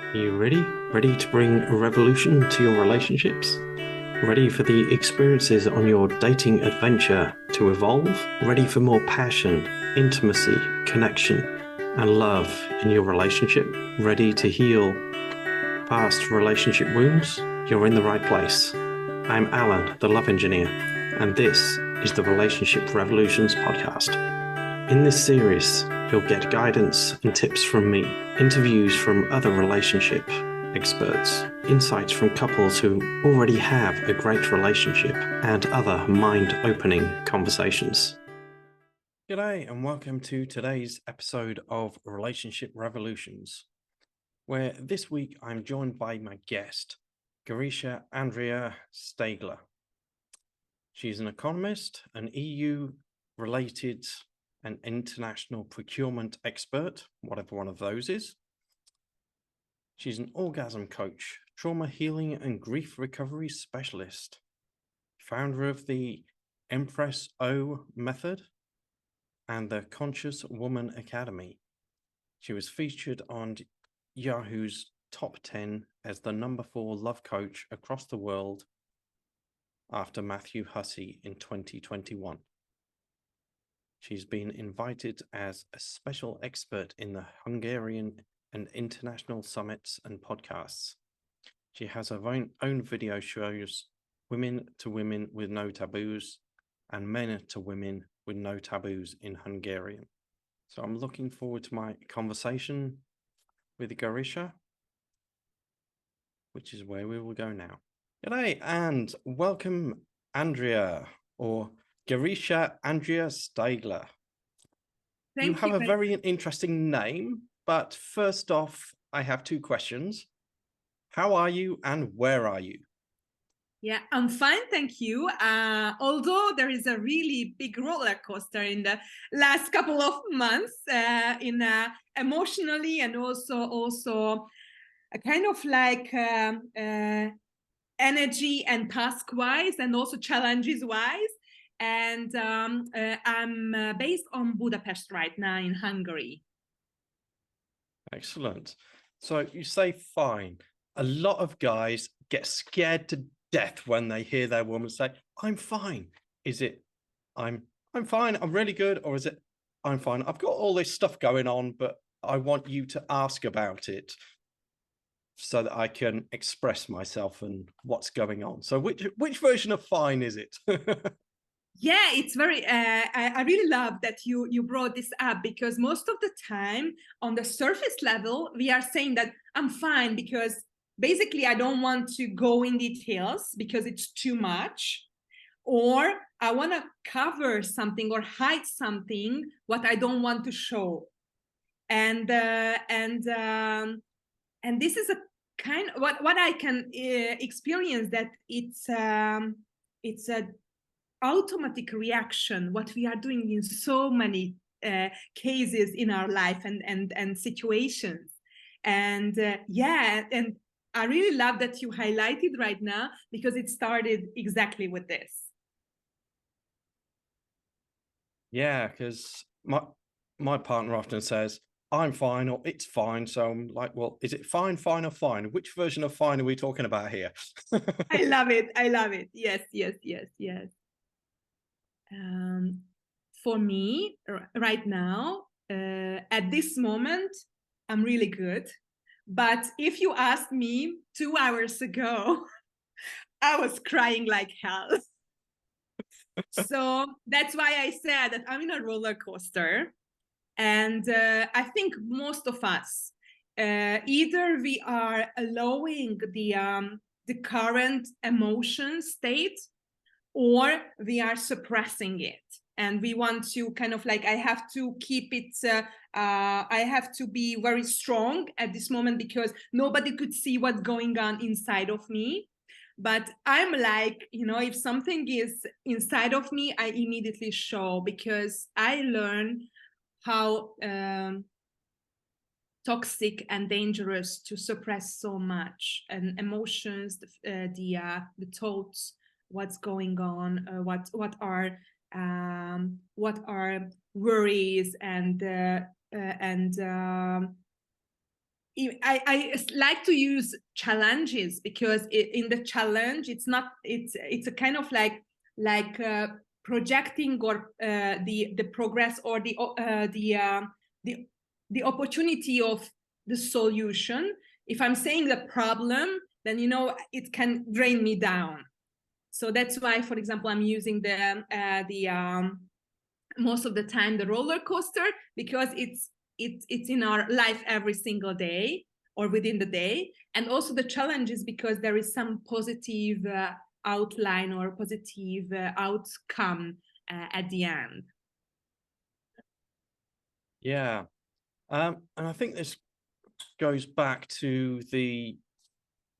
Are you ready? Ready to bring a revolution to your relationships? Ready for the experiences on your dating adventure to evolve? Ready for more passion, intimacy, connection, and love in your relationship? Ready to heal past relationship wounds? You're in the right place. I'm Alan, the love engineer, and this is the Relationship Revolutions podcast. In this series, you'll get guidance and tips from me, interviews from other relationship experts, insights from couples who already have a great relationship, and other mind-opening conversations. G'day and welcome to today's episode of Relationship Revolutions, where this week I'm joined by my guest, Girisha Andrea Steigler. She's an economist, an EU-related an international procurement expert, whatever one of those is. She's an orgasm coach, trauma healing and grief recovery specialist, founder of the Empress-O method and the Conscious Woman Academy. She was featured on Yahoo's top 10 as the number 4 love coach across the world after Matthew Hussey in 2021. She's been invited as a special expert in the Hungarian and international summits and podcasts. She has her own video shows, Women to Women with No Taboos and Men to Women with No Taboos in Hungarian. So I'm looking forward to my conversation with Girisha, which is where we will go now. G'day and welcome, Andrea, or Girisha Andrea Steigler. You have a very interesting name, but first off, I have 2 questions. How are you and where are you? Yeah, I'm fine, thank you. Although there is a really big roller coaster in the last couple of months, emotionally and also a kind of like energy and task wise, and also challenges wise. And I'm based on Budapest right now in Hungary. Excellent. So you say fine. A lot of guys get scared to death when they hear their woman say, I'm fine. Is it, I'm fine, I'm really good, or is it, I'm fine, I've got all this stuff going on, but I want you to ask about it so that I can express myself and what's going on. So which version of fine is it? Yeah, it's very, I really love that you brought this up, because most of the time on the surface level, we are saying that I'm fine because basically I don't want to go in details because it's too much, or I want to cover something or hide something what I don't want to show. And this is a kind of what I can experience, that it's a automatic reaction what we are doing in so many cases in our life and situations. And yeah, and I really love that you highlighted right now, because it started exactly with this. Yeah, because my partner often says, I'm fine, or it's fine. So I'm like, well, is it fine, fine, or fine? Which version of fine are we talking about here? I love it. I love it. Yes, yes, yes, yes. For me, right now, at this moment, I'm really good. But if you asked me 2 hours ago, I was crying like hell. So that's why I said that I'm in a roller coaster. And I think most of us, either we are allowing the current emotion state, or we are suppressing it. And we want to kind of like, I have to keep it, I have to be very strong at this moment because nobody could see what's going on inside of me. But I'm like, if something is inside of me, I immediately show, because I learn how toxic and dangerous to suppress so much, and emotions, the thoughts, what's going on, what are worries, and I like to use challenges, because in the challenge, it's a kind of like projecting or the progress or the opportunity of the solution. If I'm saying the problem, then it can drain me down. So that's why, for example, I'm using the most of the time the roller coaster, because it's in our life every single day or within the day. And also the challenge is because there is some positive outline or positive outcome at the end. Yeah. And I think this goes back to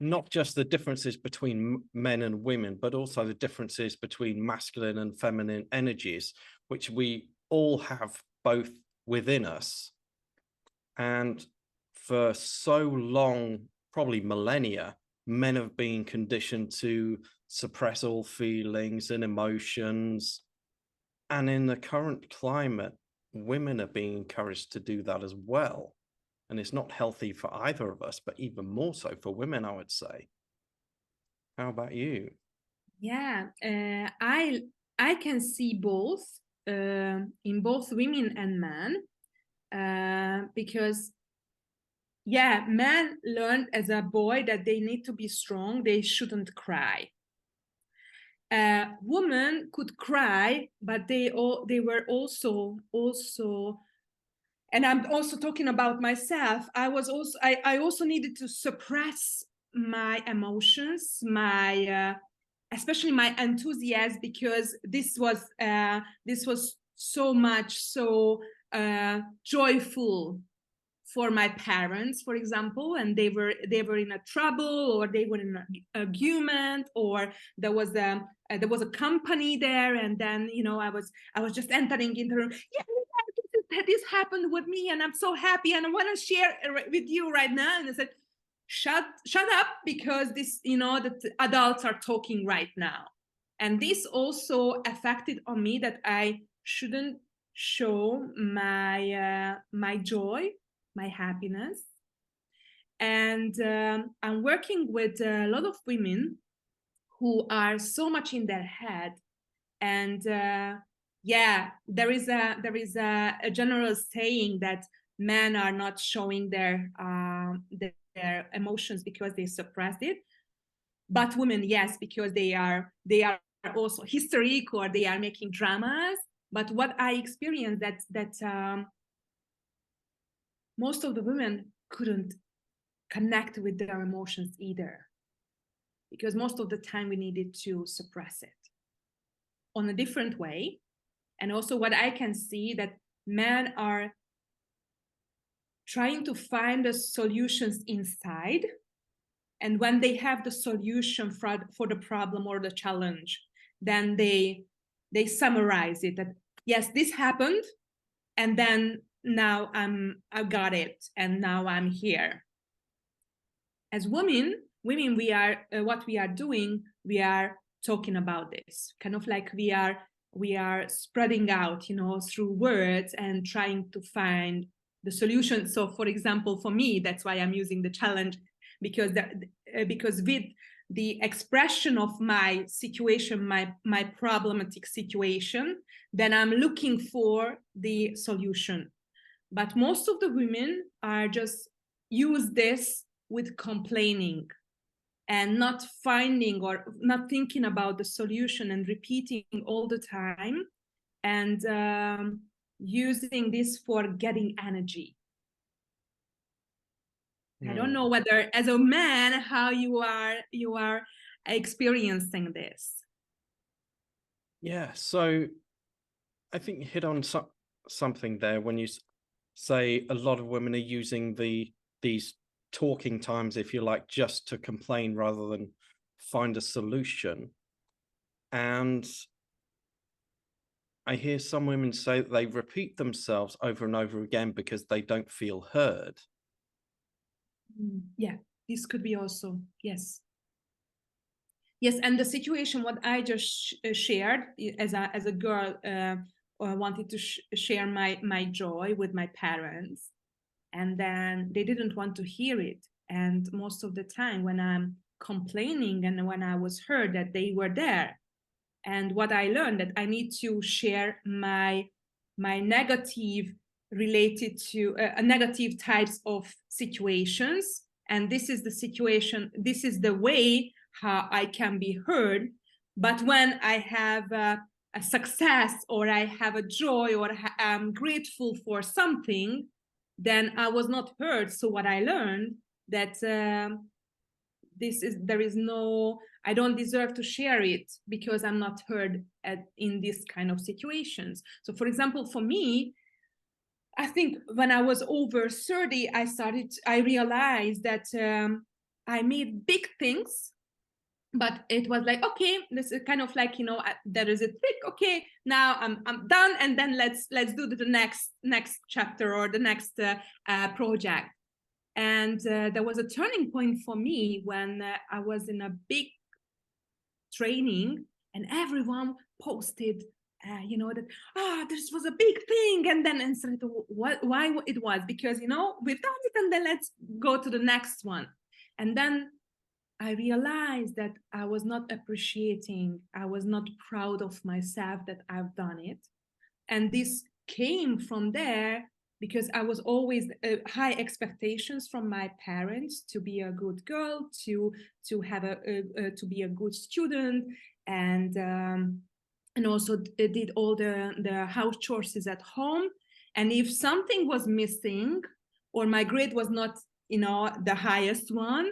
not just the differences between men and women, but also the differences between masculine and feminine energies, which we all have both within us. And for so long, probably millennia, men have been conditioned to suppress all feelings and emotions. And in the current climate, women are being encouraged to do that as well. And it's not healthy for either of us, but even more so for women, I would say. How about you? Yeah, I can see both in both women and men, because men learned as a boy that they need to be strong, they shouldn't cry. Women could cry, but they were also, and I'm also talking about myself. I also needed to suppress my emotions, my especially my enthusiasm, because this was so much joyful for my parents, for example, and they were in a trouble, or they were in an argument, or there was a company there, and then I was just entering into the room. This happened with me, and I'm so happy, and I want to share with you right now. And I said, shut up, because this that adults are talking right now. And this also affected on me, that I shouldn't show my joy, my happiness. And I'm working with a lot of women who are so much in their head. And there is a general saying that men are not showing their emotions because they suppressed it, but women, yes, because they are also hysteric, or they are making dramas. But what I experienced, that most of the women couldn't connect with their emotions either, because most of the time we needed to suppress it on a different way. And also what I can see, that men are trying to find the solutions inside, and when they have the solution for the problem or the challenge, then they summarize it, that yes, this happened, and then now I got it, and now I'm here. As women, we are what we are doing, we are talking about this, kind of like we are spreading out, through words, and trying to find the solution. So for example, for me, that's why I'm using the challenge, because with the expression of my situation, my problematic situation, then I'm looking for the solution. But most of the women are just use this with complaining, and not finding or not thinking about the solution, and repeating all the time, and using this for getting energy. I don't know whether, as a man, how you are experiencing this. Yeah, so I think you hit on something there when you say a lot of women are using these talking times, if you like, just to complain rather than find a solution. And I hear some women say that they repeat themselves over and over again because they don't feel heard. Yeah, this could be also, yes. Yes, and the situation what I just shared, as a girl, wanted to share my joy with my parents. and then they didn't want to hear it. And most of the time when I'm complaining and when I was heard, that they were there. And what I learned, that I need to share my negative related to negative types of situations. And this is the situation, this is the way how I can be heard. But when I have a success, or I have a joy, or I'm grateful for something, then I was not heard. So what I learned, that there is no, I don't deserve to share it because I'm not heard in this kind of situations. So for example, for me, I think when I was over 30, I realized that I made big things, but it was like, okay, this is kind of like, there is a trick. Okay, now I'm done, and then let's do the next chapter, or the next project. And there was a turning point for me when I was in a big training, and everyone posted, that this was a big thing. And then instead of why it was, because we've done it, and then let's go to the next one. And then I realized that I was not appreciating, I was not proud of myself that I've done it. And this came from there, because I was always high expectations from my parents to be a good girl, to have to be a good student, and also did all the house chores at home. And if something was missing, or my grade was not, the highest one,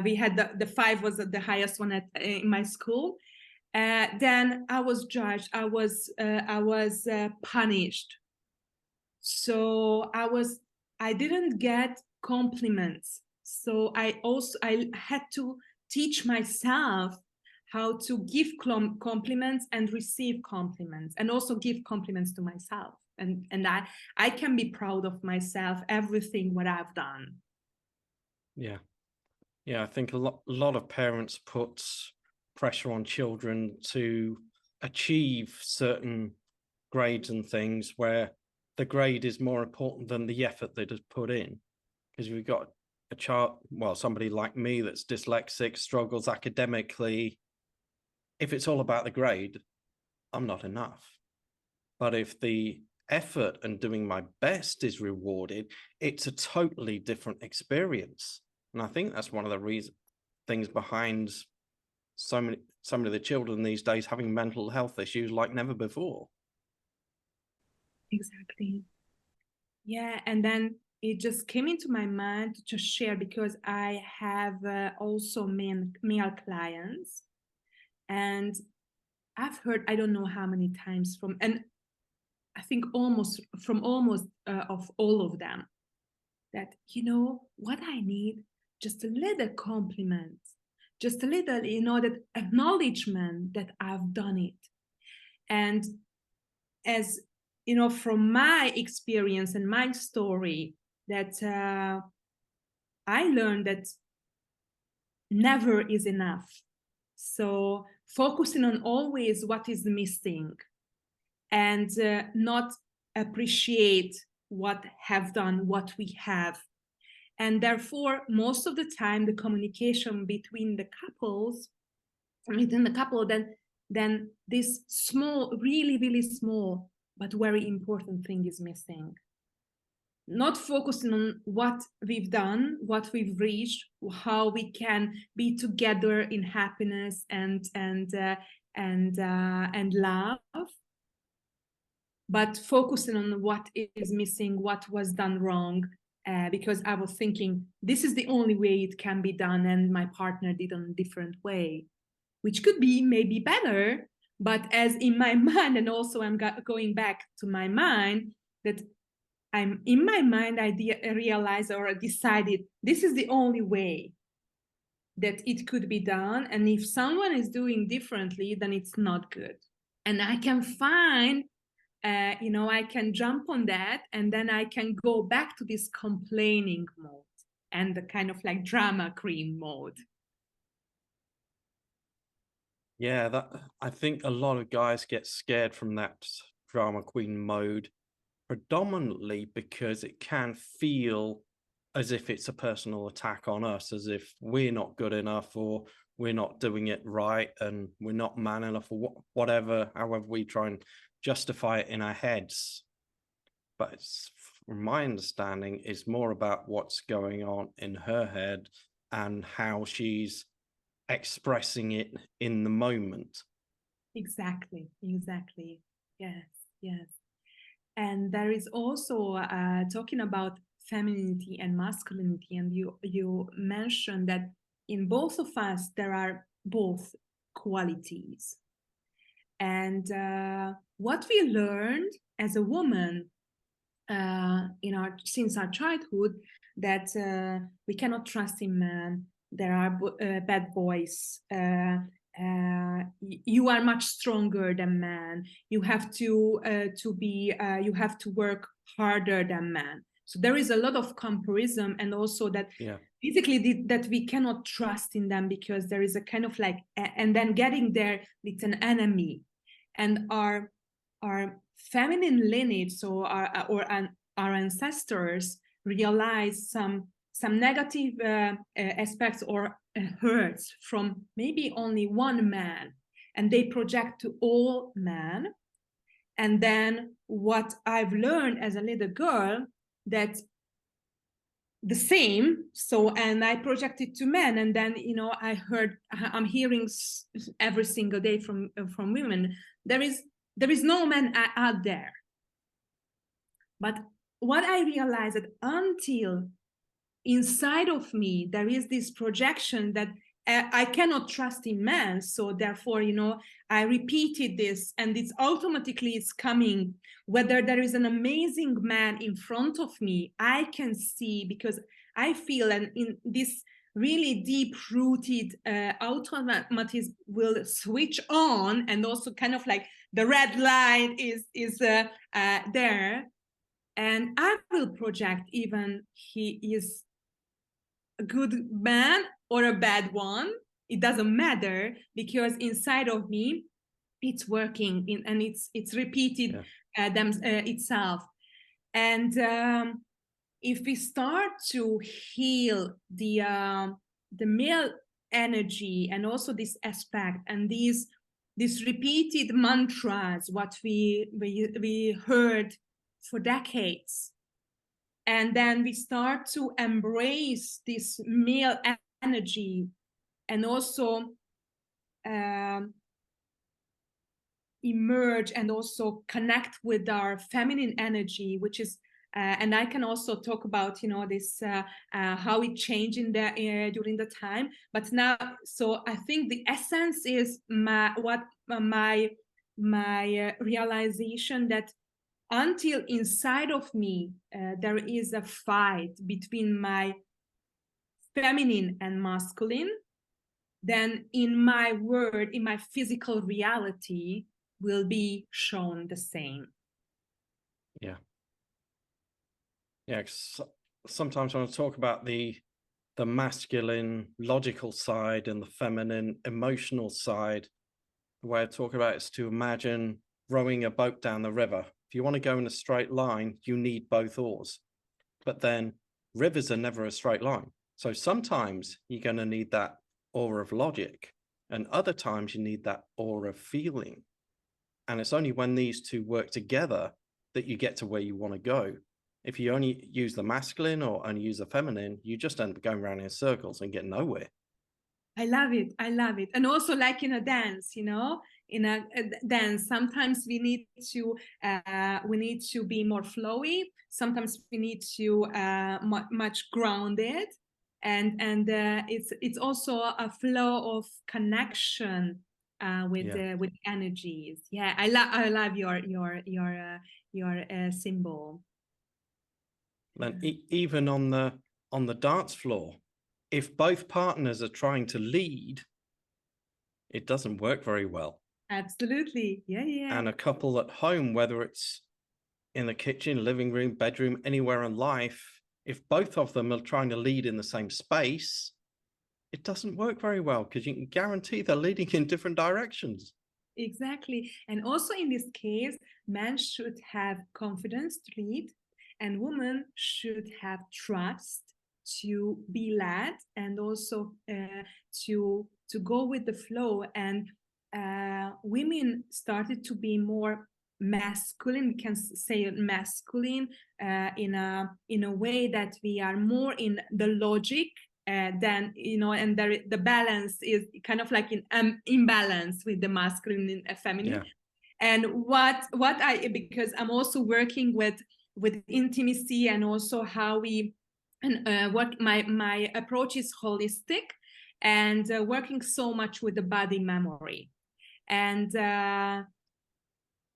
we had the 5 was the highest one in my school. Then I was judged. I was punished. So I didn't get compliments. So I had to teach myself how to give compliments and receive compliments, and also give compliments to myself. And I can be proud of myself, everything what I've done. Yeah. Yeah, I think a lot of parents put pressure on children to achieve certain grades and things, where the grade is more important than the effort they just put in. Because we've got a child, well, somebody like me that's dyslexic, struggles academically. If it's all about the grade, I'm not enough. But if the effort and doing my best is rewarded, it's a totally different experience. And I think that's one of the things behind so many of the children these days having mental health issues like never before. Exactly. Yeah, and then it just came into my mind to just share, because I have also male clients, and I've heard, I don't know how many times from, and I think almost of all of them, that what I need, just a little compliment, just a little, that acknowledgement that I've done it. And as from my experience and my story, that I learned that never is enough. So focusing on always what is missing, and not appreciate what have done, what we have. And therefore, most of the time, the communication between the couples, within the couple, then this small, really, really small, but very important thing is missing. Not focusing on what we've done, what we've reached, how we can be together in happiness and love, but focusing on what is missing, what was done wrong, because I was thinking this is the only way it can be done, and my partner did in a different way, which could be maybe better. But as in my mind, and also I'm going back to my mind, that I'm in my mind, I realized or decided this is the only way that it could be done. And if someone is doing differently, then it's not good. And I can find, I can jump on that, and then I can go back to this complaining mode and the kind of like drama queen mode. Yeah, I think a lot of guys get scared from that drama queen mode, predominantly because it can feel as if it's a personal attack on us, as if we're not good enough or we're not doing it right and we're not man enough or whatever, however we try and justify it in our heads. But it's, from my understanding, is more about what's going on in her head and how she's expressing it in the moment. Exactly. Yes, yes. And there is also talking about femininity and masculinity, and you mentioned that in both of us there are both qualities. And what we learned as a woman since our childhood, that we cannot trust in men. There are bad boys. You are much stronger than men. You have to you have to work harder than men. So there is a lot of comparison, and also that basically that we cannot trust in them, because there is a kind of like, and then getting there with an enemy, and our feminine lineage, so our ancestors realized some negative aspects or hurts from maybe only one man, and they project to all men. And then what I've learned as a little girl, that the same, so, and I projected to men, and then I'm hearing every single day from women, there is no man out there. But what I realized, that until inside of me there is this projection that I cannot trust in men, so therefore I repeated this, and it's automatically it's coming. Whether there is an amazing man in front of me, I can see, because I feel, and in this really deep-rooted automatism will switch on, and also kind of like the red light is there, and I will project even he is a good man or a bad one. It doesn't matter, because inside of me it's working and it's repeated itself. And if we start to heal the male energy, and also this aspect, and these repeated mantras, what we heard for decades, and then we start to embrace this male energy, and also emerge and also connect with our feminine energy, which is and I can also talk about this how it changed in the during the time. But now, so I think the essence is my realization that until inside of me there is a fight between my feminine and masculine, then in my word, in my physical reality, will be shown the same. Yeah. Sometimes when I talk about the masculine logical side and the feminine emotional side, the way I talk about it is to imagine rowing a boat down the river. If you want to go in a straight line, you need both oars. But then rivers are never a straight line. So sometimes you're going to need that oar of logic, and other times you need that oar of feeling. And it's only when these two work together that you get to where you want to go. If you only use the masculine or only use the feminine, you just end up going around in circles and get nowhere. I love it. And also, like in a dance, in a dance, sometimes we need to be more flowy. Sometimes we need to much grounded, and it's also a flow of connection with energies. Yeah, I love your symbol. And even on the dance floor, if both partners are trying to lead, it doesn't work very well. Absolutely. Yeah. And a couple at home, whether it's in the kitchen, living room, bedroom, anywhere in life, if both of them are trying to lead in the same space, it doesn't work very well, because you can guarantee they're leading in different directions. exactly. And also in this case, men should have confidence to lead, and women should have trust to be led, and also to go with the flow. And women started to be more masculine, we can say masculine, in a way that we are more in the logic, then, and the balance is kind of like in imbalance with the masculine and feminine. Yeah. And what I, because I'm also working with intimacy, and also how we, and what my approach is holistic, and working so much with the body memory. And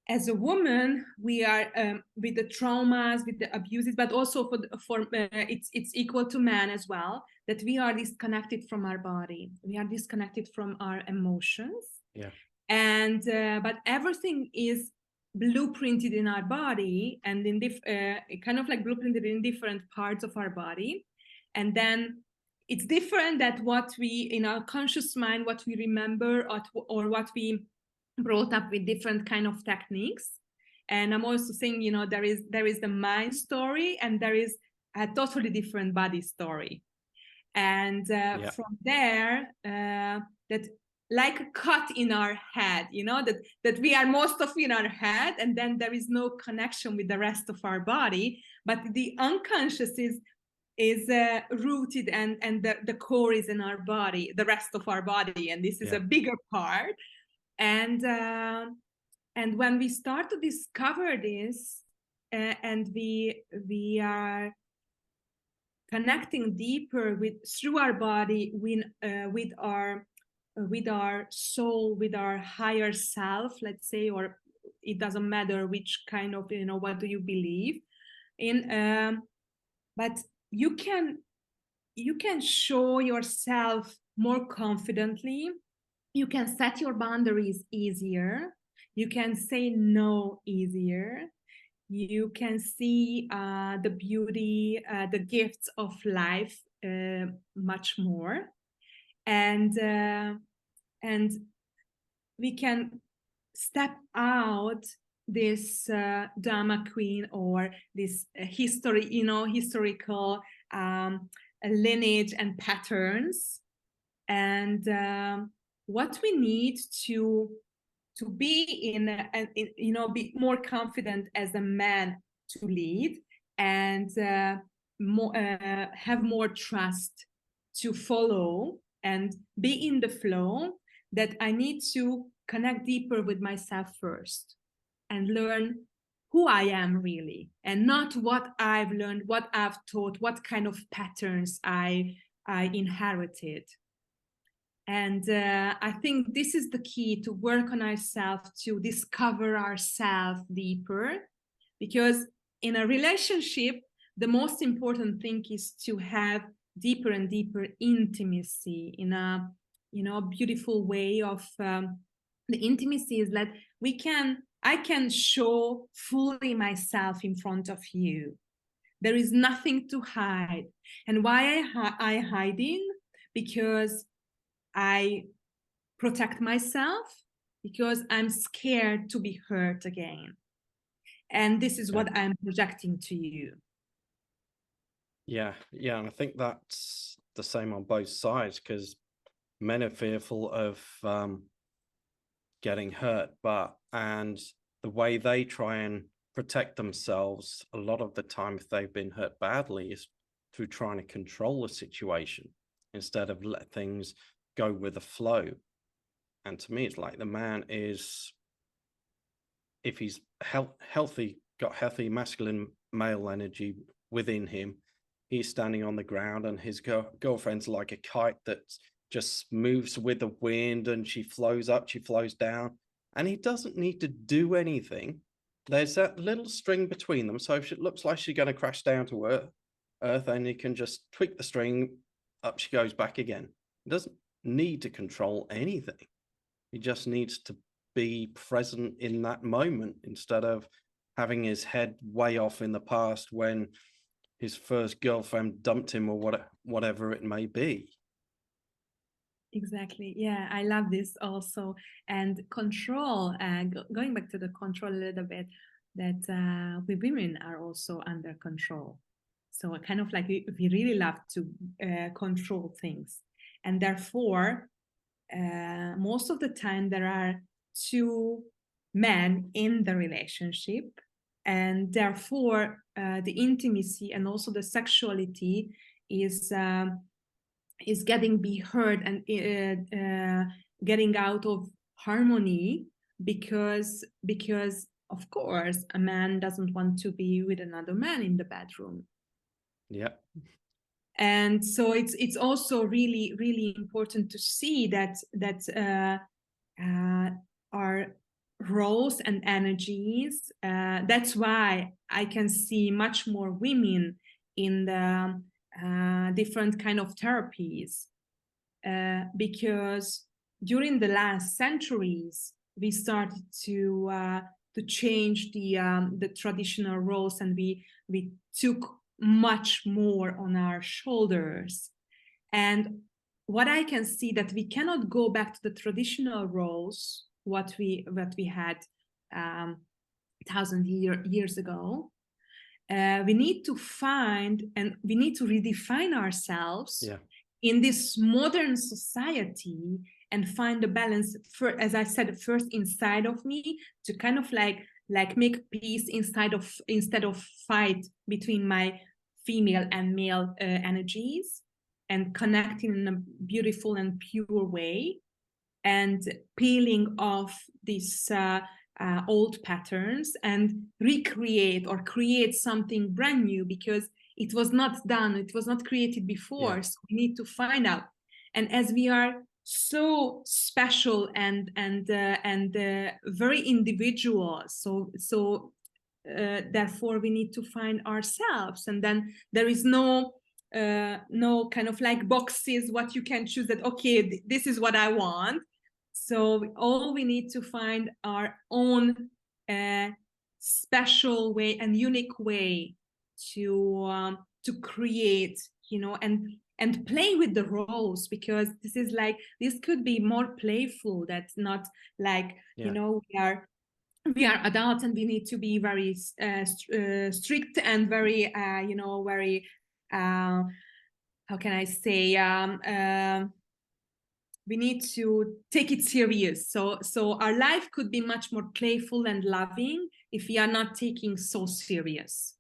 as a woman, we are with the traumas, with the abuses, but also for it's equal to man as well, that we are disconnected from our body, we are disconnected from our emotions. Yeah. And but everything is blueprinted in our body, and in kind of like blueprinted in different parts of our body. And then it's different that what we, in our conscious mind, what we remember, or what we brought up with different kind of techniques. And I'm also saying, there is the mind story, and there is a totally different body story. And from there, that like a cut in our head, that we are most of in our head, and then there is no connection with the rest of our body, but the unconscious is rooted, and the core is in our body, the rest of our body, and this is a bigger part. And when we start to discover this, and we are connecting deeper through our body, with our soul, with our higher self, let's say, or it doesn't matter which kind of, what do you believe in, but you can show yourself more confidently. You can set your boundaries easier. You can say no easier. You can see the beauty, the gifts of life much more. And we can step out this drama queen, or this historical lineage and patterns. And what we need to be be more confident as a man to lead, and have more trust to follow and be in the flow, that I need to connect deeper with myself first, and learn who I am really, and not what I've learned, what I've taught, what kind of patterns I inherited. And I think this is the key, to work on ourselves, to discover ourselves deeper. Because in a relationship, the most important thing is to have deeper and deeper intimacy in a beautiful way of the intimacy is that I can show fully myself in front of you. There is nothing to hide. And why I hiding? Because I protect myself, because I'm scared to be hurt again. And this is what I'm projecting to you. Yeah. And I think that's the same on both sides, because men are fearful of getting hurt, and the way they try and protect themselves a lot of the time, if they've been hurt badly, is through trying to control the situation instead of let things go with the flow. And to me, it's like the man is, if he's healthy, got healthy masculine male energy within him, he's standing on the ground, and his girlfriend's like a kite that just moves with the wind, and she flows up, she flows down, and he doesn't need to do anything. There's that little string between them, so if it looks like she's going to crash down to earth, and he can just tweak the string, up she goes back again. He doesn't need to control anything. He just needs to be present in that moment, instead of having his head way off in the past when his first girlfriend dumped him, or whatever it may be. Exactly. Yeah, I love this also. And control, going back to the control a little bit, that we women are also under control. So kind of like we really love to control things. And therefore, most of the time there are two men in the relationship. And therefore, the intimacy and also the sexuality is getting be heard and getting out of harmony because of course a man doesn't want to be with another man in the bedroom. Yeah. And so it's also really really important to see that our roles and energies, that's why I can see much more women in the different kind of therapies, because during the last centuries we started to change the traditional roles, and we took much more on our shoulders. And what I can see that we cannot go back to the traditional roles what we had 1,000 years ago. We need to find and we need to redefine ourselves in this modern society and find the balance for, as I said, first inside of me, to kind of like make peace instead of fight between my female and male energies, and connecting in a beautiful and pure way, and peeling off these old patterns and recreate or create something brand new, because it was not done, it was not created before. So we need to find out. And as we are so special and very individual, so therefore we need to find ourselves, and then there is no kind of like boxes what you can choose, that okay, this is what I want. So all we need to find our own special way and unique way to create, and play with the roles, because this could be more playful. That's not like we are adults and we need to be very strict and very very how can I say we need to take it serious. So our life could be much more playful and loving if we are not taking so serious.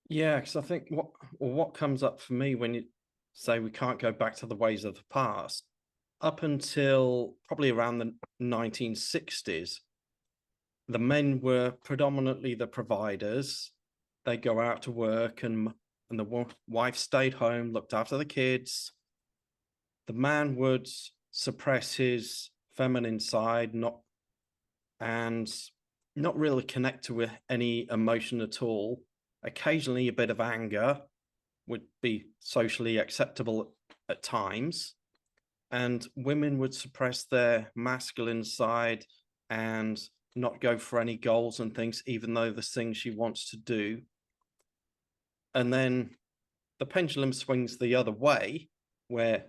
Because I think what comes up for me when you say we can't go back to the ways of the past, up until probably around the 1960s, the men were predominantly the providers. They go out to work, and the wife stayed home, looked after the kids. The man would suppress his feminine side, not really connect to any emotion at all. Occasionally, a bit of anger would be socially acceptable at times. And women would suppress their masculine side and not go for any goals and things, even though the things she wants to do. And then the pendulum swings the other way, where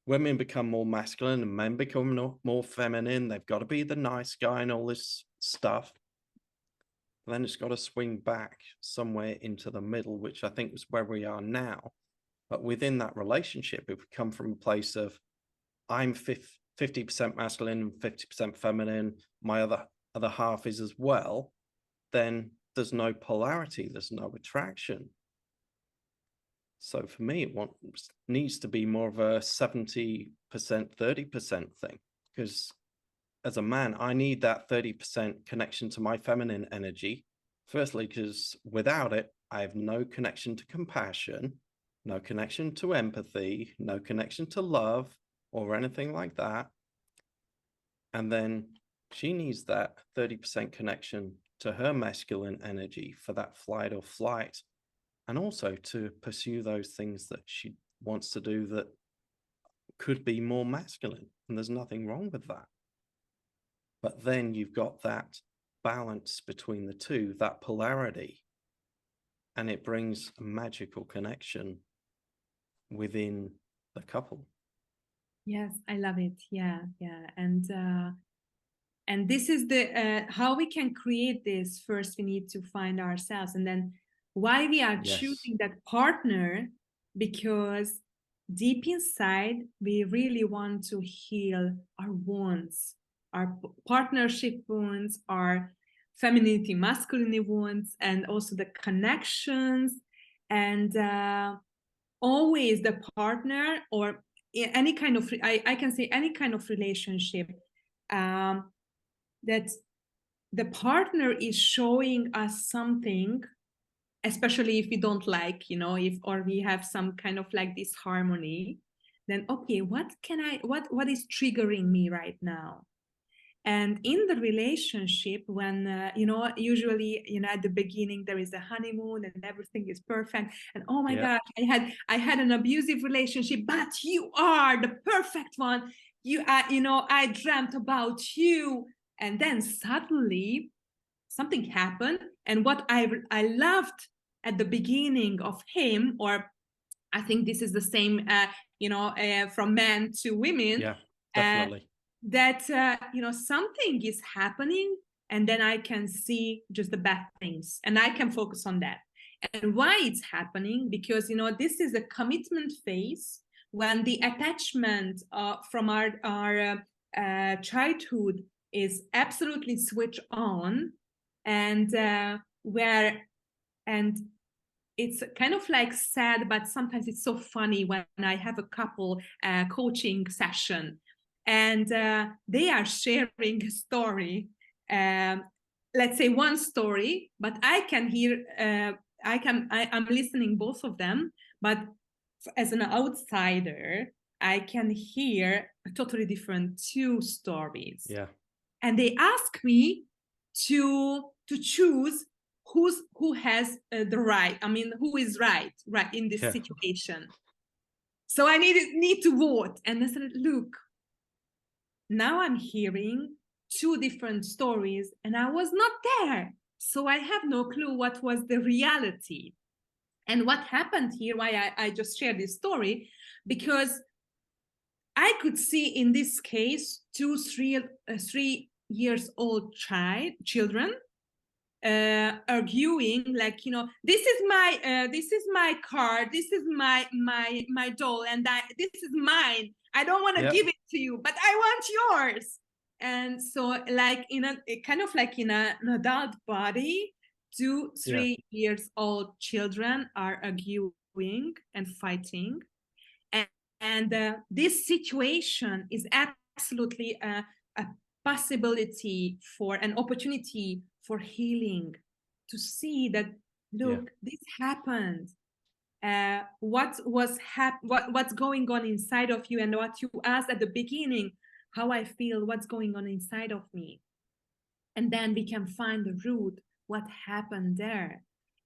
women become more masculine and men become more feminine. They've got to be the nice guy and all this stuff. And then it's got to swing back somewhere into the middle, which I think is where we are now. But within that relationship, if we come from a place of I'm 50% masculine and 50% feminine, my other half is as well, then there's no polarity, there's no attraction. So for me, it needs to be more of a 70%, 30% thing, because as a man, I need that 30% connection to my feminine energy. Firstly, because without it, I have no connection to compassion, no connection to empathy, no connection to love or anything like that. And then she needs that 30% connection to her masculine energy for that flight or flight, and also to pursue those things that she wants to do that could be more masculine. And there's nothing wrong with that. But then you've got that balance between the two, that polarity, and it brings a magical connection within the couple. Yes, I love it. Yeah, yeah. And this is the how we can create this. First, we need to find ourselves, and then why we are Yes. choosing that partner, because deep inside we really want to heal our wounds, our partnership wounds, our femininity, masculinity wounds, and also the connections, and always the partner or any kind of I can say any kind of relationship, that the partner is showing us something, especially if we don't like, if or we have some kind of like disharmony, then okay, what is triggering me right now? And in the relationship, when usually, at the beginning there is a honeymoon and everything is perfect, and oh my Yeah. gosh, I had an abusive relationship, but you are the perfect one. I dreamt about you. And then suddenly something happened, and what I loved at the beginning of him, or I think this is the same, from men to women, Yeah. uh, Definitely. that something is happening, and then I can see just the bad things, and I can focus on that. And why it's happening? Because this is a commitment phase, when the attachment from our childhood is absolutely switched on, and where and it's kind of like sad, but sometimes it's so funny when I have a couple coaching session, and they are sharing a story, um, let's say one story, but I can hear, I'm listening both of them, but as an outsider, I can hear a totally different two stories. Yeah. And they ask me to choose who has the right, who is right in this Yeah. situation. So I need to vote. And I said, look, now I'm hearing two different stories, and I was not there, so I have no clue what was the reality. And what happened here, why I just shared this story, because I could see in this case 3 years old children arguing, like, this is my car, this is my doll, and this is mine. I don't want to Yeah. give it to you, but I want yours. And so, like, in a kind of like in an adult body, two Yeah. 3 years old children are arguing and fighting, and, and this situation is absolutely a possibility for an opportunity for healing, to see that, Yeah. look, this happened. What's going on inside of you, and what you asked at the beginning, how I feel, what's going on inside of me, and then we can find the root, what happened there.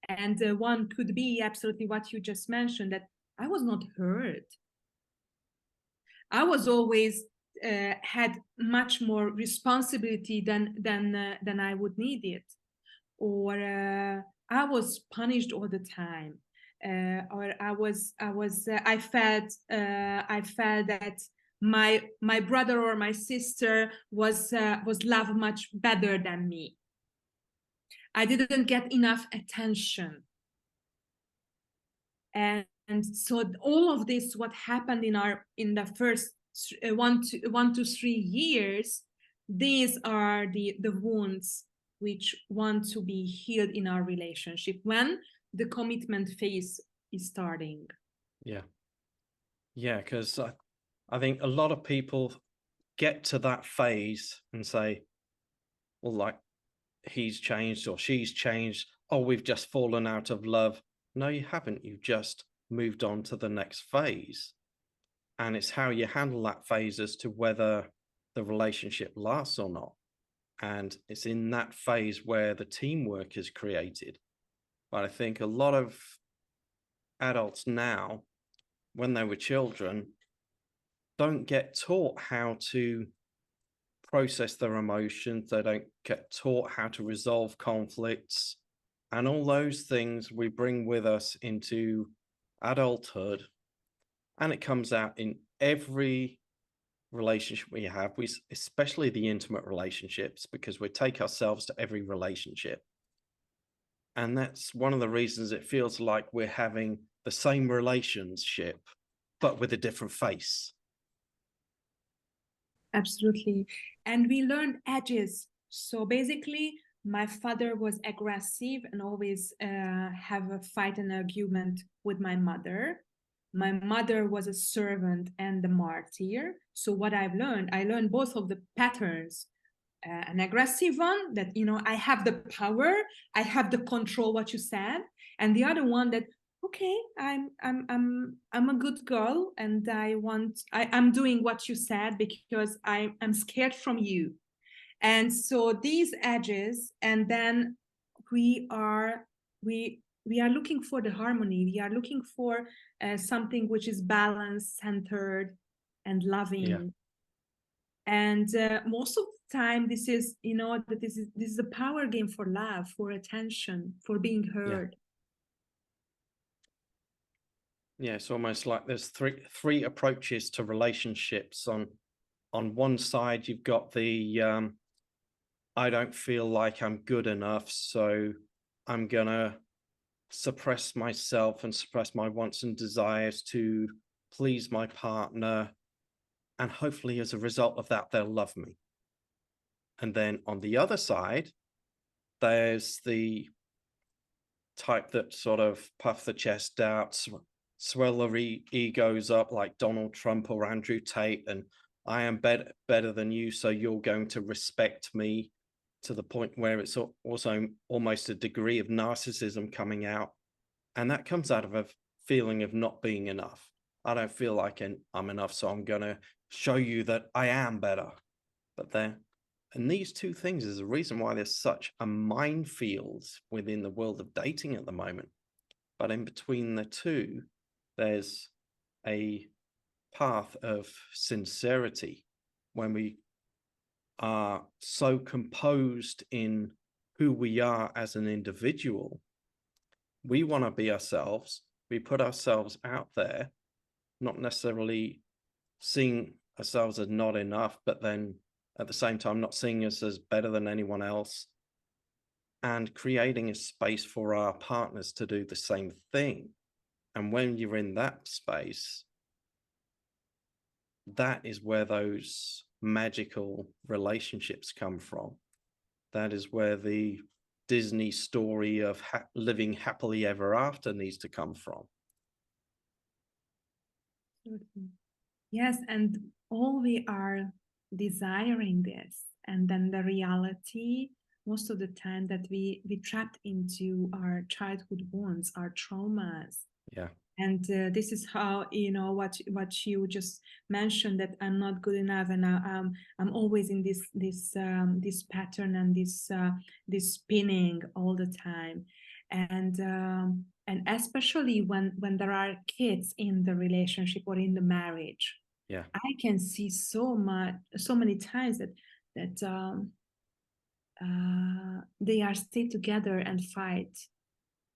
And one could be absolutely what you just mentioned, that I was not heard. I was always had much more responsibility than I would need it, or I was punished all the time, or I felt that my brother or my sister was loved much better than me. I didn't get enough attention, and so all of this, what happened in the first 1 to 3 years, these are the wounds which want to be healed in our relationship when the commitment phase is starting. Yeah. Yeah. Because I think a lot of people get to that phase and say, well, like, he's changed or she's changed. Oh, we've just fallen out of love. No, you haven't. You've just moved on to the next phase. And it's how you handle that phase as to whether the relationship lasts or not. And it's in that phase where the teamwork is created. But I think a lot of adults now, when they were children, don't get taught how to process their emotions. They don't get taught how to resolve conflicts. And all those things we bring with us into adulthood. And it comes out in every relationship we have, especially the intimate relationships, because we take ourselves to every relationship. And that's one of the reasons it feels like we're having the same relationship, but with a different face. Absolutely. And we learned edges. So basically, my father was aggressive and always have a fight and argument with my mother. My mother was a servant and a martyr. So what I learned both of the patterns. An aggressive one that, you know, I have the power, I have the control, what you said, and the other one that, okay, I'm a good girl and I'm doing what you said because I'm scared from you. And so these edges, and then we are we are looking for the harmony. We are looking for something which is balanced, centered, and loving. Yeah. And most of the time, this is, you know, that this is a power game for love, for attention, for being heard. Yeah, it's almost like there's three approaches to relationships. On one side, you've got the I don't feel like I'm good enough, so I'm gonna suppress myself and suppress my wants and desires to please my partner, and hopefully as a result of that, they'll love me. And then on the other side, there's the type that sort of puff the chest out, swell their egos up like Donald Trump or Andrew Tate, and I am better than you, so you're going to respect me, to the point where it's also almost a degree of narcissism coming out. And that comes out of a feeling of not being enough. I don't feel like I'm enough, so I'm going to show you that I am better. And these two things is the reason why there's such a minefield within the world of dating at the moment. But in between the two, there's a path of sincerity when we are so composed in who we are as an individual. We want to be ourselves. We put ourselves out there, not necessarily seeing ourselves as not enough, but then at the same time, not seeing us as better than anyone else, and creating a space for our partners to do the same thing. And when you're in that space, that is where those magical relationships come from. That is where the Disney story of living happily ever after needs to come from. Yes, and all we are desiring this, and then the reality most of the time that we trapped into our childhood wounds, our traumas. Yeah. And this is how, you know, what you just mentioned, that I'm not good enough, and I'm always in this pattern and this spinning all the time, and especially when there are kids in the relationship or in the marriage. Yeah, I can see so many times that they are stay together and fight,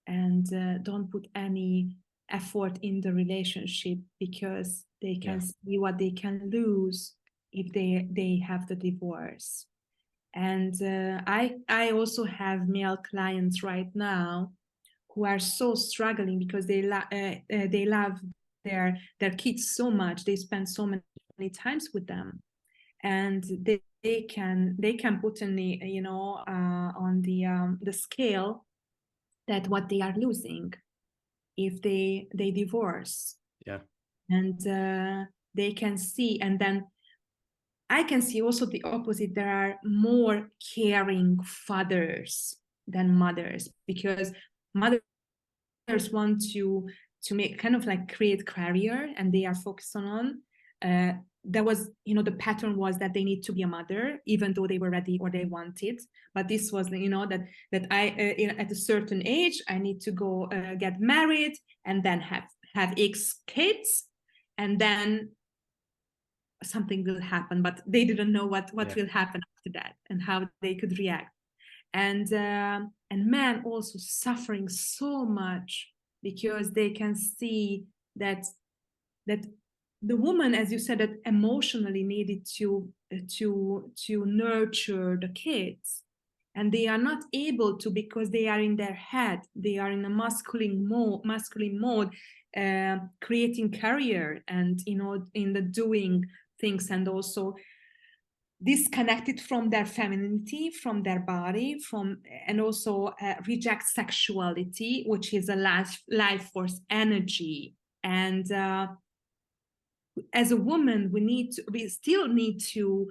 and don't put any effort in the relationship because they can see what they can lose if they have the divorce. And I also have male clients right now who are so struggling because they love their kids so much. They spend so many times with them, and they can put in the, you know, on the scale that what they are losing if they divorce. Yeah. And they can see, and then I can see also the opposite. There are more caring fathers than mothers, because mothers want to make kind of like create career, and they are focused on that was, you know, the pattern was that they need to be a mother even though they were ready or they wanted. But this was, you know, that I at a certain age I need to go get married and then have X kids, and then something will happen. But they didn't know what will happen after that and how they could react. And men also suffering so much because they can see that the woman, as you said, that emotionally needed to nurture the kids, and they are not able to because they are in their head. They are in a masculine mode, creating career and in the doing things, and also disconnected from their femininity, from their body, and also reject sexuality, which is a life force energy. And as a woman, we still need to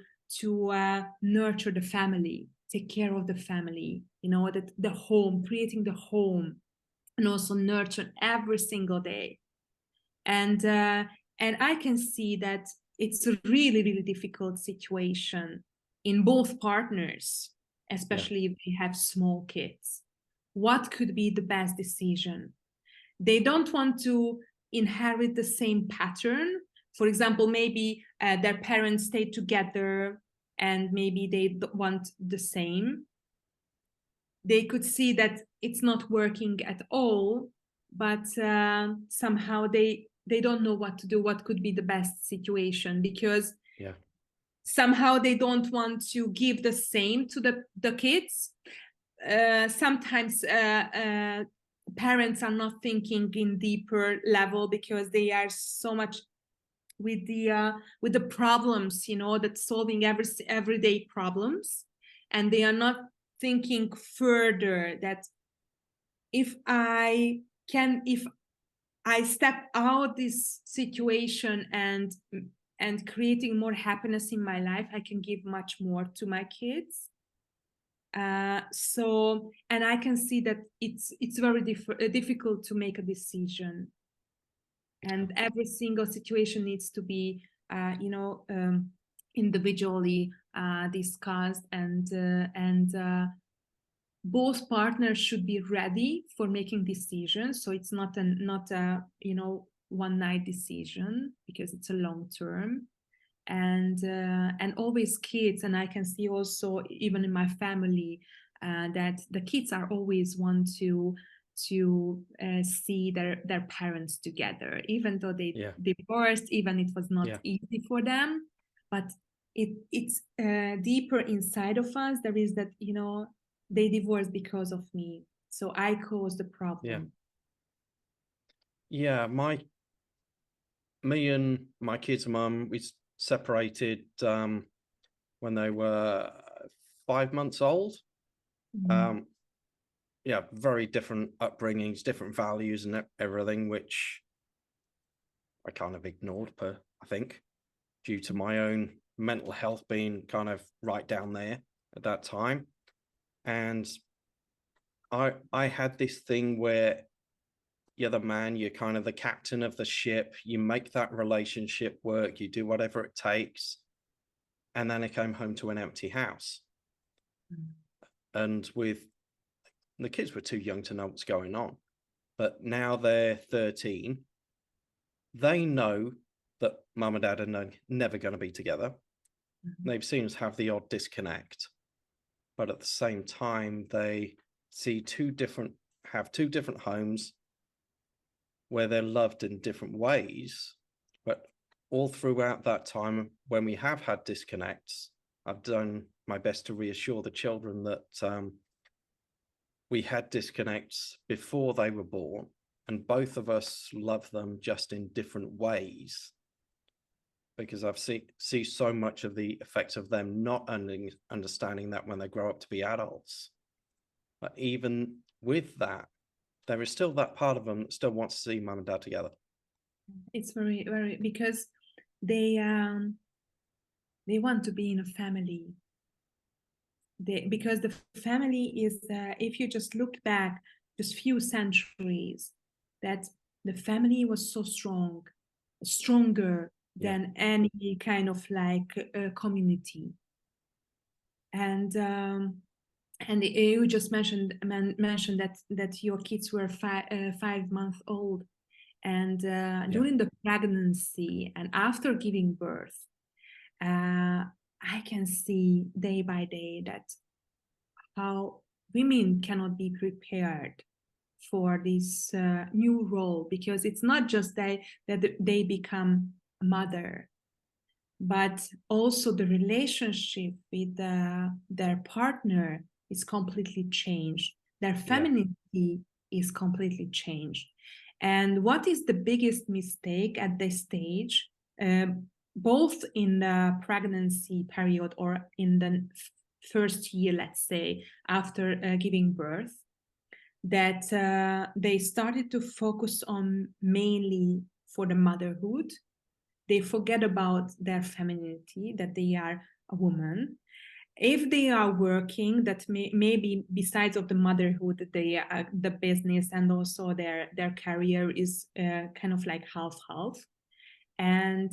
nurture the family, take care of the family, that the home, creating the home, and also nurture every single day. And I can see that it's a really, really difficult situation in both partners, especially if they have small kids. What could be the best decision? They don't want to inherit the same pattern. For example, maybe their parents stayed together and maybe they want the same. They could see that it's not working at all, but somehow they don't know what to do, what could be the best situation, because somehow they don't want to give the same to the kids. Sometimes parents are not thinking in deeper level because they are so much with the problems, that solving everyday problems, and they are not thinking further that if I step out this situation and creating more happiness in my life, I can give much more to my kids. So, and I can see that it's very difficult to make a decision, and every single situation needs to be individually discussed, and both partners should be ready for making decisions. So it's not a one night decision, because it's a long term. And always kids, and I can see also even in my family that the kids are always want to see their parents together, even though they divorced, even it was not easy for them, but it's deeper inside of us. There is that they divorced because of me, so I caused the problem. Me and my kids' mum, we separated when they were 5 months old. Very different upbringings, different values and everything, which I kind of ignored, I think, due to my own mental health being kind of right down there at that time. And I had this thing where you're the man, you're kind of the captain of the ship, you make that relationship work, you do whatever it takes. And then I came home to an empty house. And the kids were too young to know what's going on, but now they're 13. They know that mum and dad are never going to be together. They've seen us have the odd disconnect, but at the same time, they see two different homes where they're loved in different ways. But all throughout that time, when we have had disconnects, I've done my best to reassure the children that we had disconnects before they were born, and both of us love them just in different ways, because I've see so much of the effects of them not understanding that when they grow up to be adults. But even with that, there is still that part of them that still wants to see mum and dad together. It's very, very, because they want to be in a family. Because the family is, if you just look back just few centuries, that the family was so stronger than any kind of community. And you just mentioned that your kids were 5 months old, and during the pregnancy and after giving birth, I can see day by day that how women cannot be prepared for this new role, because it's not just that they become mother, but also the relationship with their partner is completely changed. Their femininity is completely changed. And what is the biggest mistake at this stage, both in the pregnancy period or in the first year, let's say, after giving birth, that they started to focus on mainly for the motherhood. They forget about their femininity, that they are a woman. If they are working, that maybe besides of the motherhood, they the business and also their career is kind of like half. And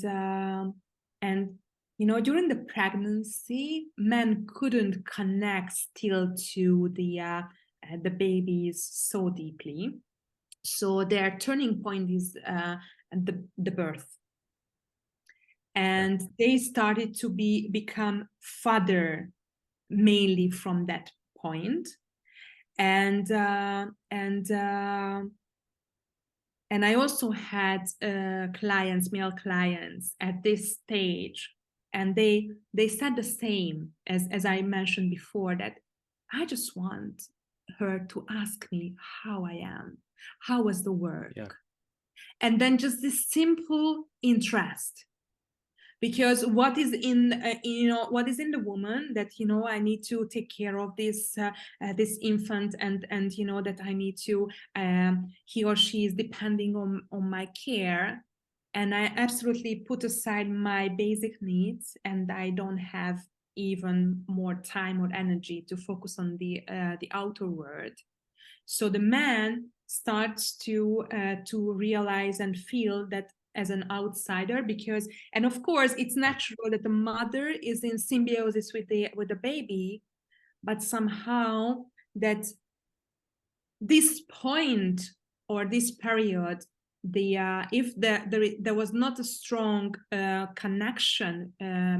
you know, during the pregnancy, men couldn't connect still to the babies so deeply. So their turning point is the birth. And they started to become father mainly from that point. And I also had clients, male clients at this stage, and they said the same as I mentioned before, that I just want her to ask me how I am, how was the work, and then just this simple interest. Because what is in what is in the woman, that I need to take care of this this infant, and that I need to he or she is depending on my care, and I absolutely put aside my basic needs, and I don't have even more time or energy to focus on the outer world. So the man starts to realize and feel that as an outsider, because, and of course it's natural that the mother is in symbiosis with the baby, but somehow that this point or this period, if there was not a strong connection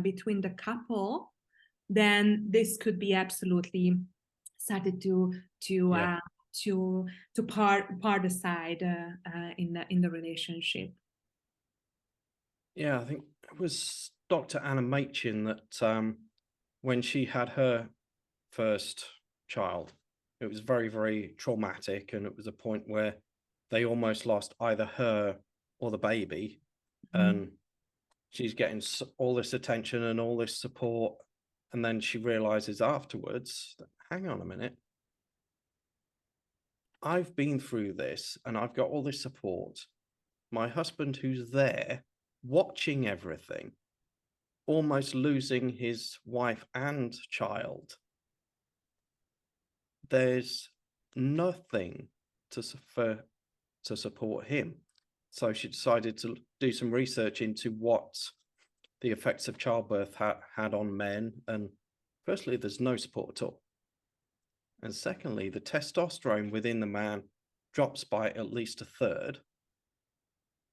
between the couple, then this could be absolutely started to part aside in the relationship. Yeah, I think it was Dr. Anna Machin that when she had her first child, it was very, very traumatic, and it was a point where they almost lost either her or the baby. And she's getting all this attention and all this support, and then she realizes afterwards that, hang on a minute, I've been through this and I've got all this support. My husband, who's there watching everything, almost losing his wife and child, there's nothing to support him. So she decided to do some research into what the effects of childbirth had on men. And firstly, there's no support at all. And secondly, the testosterone within the man drops by at least a third.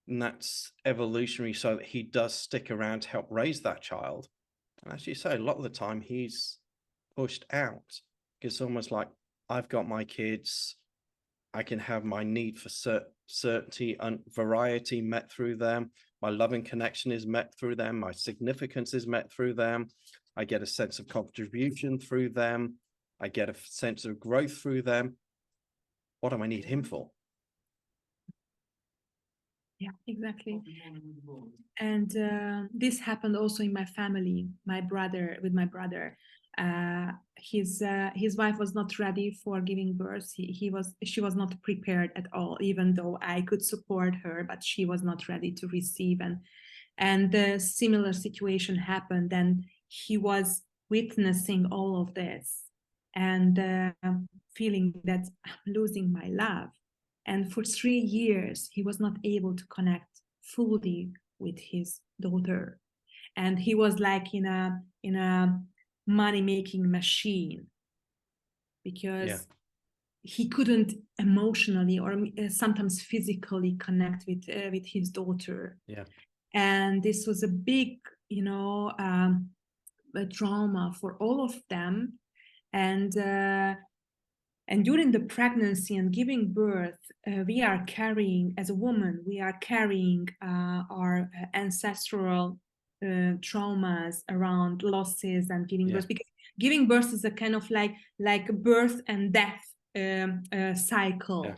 And that's evolutionary, so that he does stick around to help raise that child. And as you say, a lot of the time he's pushed out. It's almost like, I've got my kids, I can have my need for certainty and variety met through them. My loving connection is met through them. My significance is met through them. I get a sense of contribution through them. I get a sense of growth through them. What do I need him for? Yeah, exactly. And this happened also in my family. My brother, his wife was not ready for giving birth. She was not prepared at all, even though I could support her, but she was not ready to receive. And the similar situation happened, and he was witnessing all of this and feeling that I'm losing my love. And for 3 years, he was not able to connect fully with his daughter. And he was like in a money-making machine, because he couldn't emotionally or sometimes physically connect with his daughter. Yeah. And this was a big, a trauma for all of them. And And during the pregnancy and giving birth, we are carrying, as a woman, we are carrying our ancestral traumas around losses and giving birth, because giving birth is a kind of like a birth and death cycle. Yeah.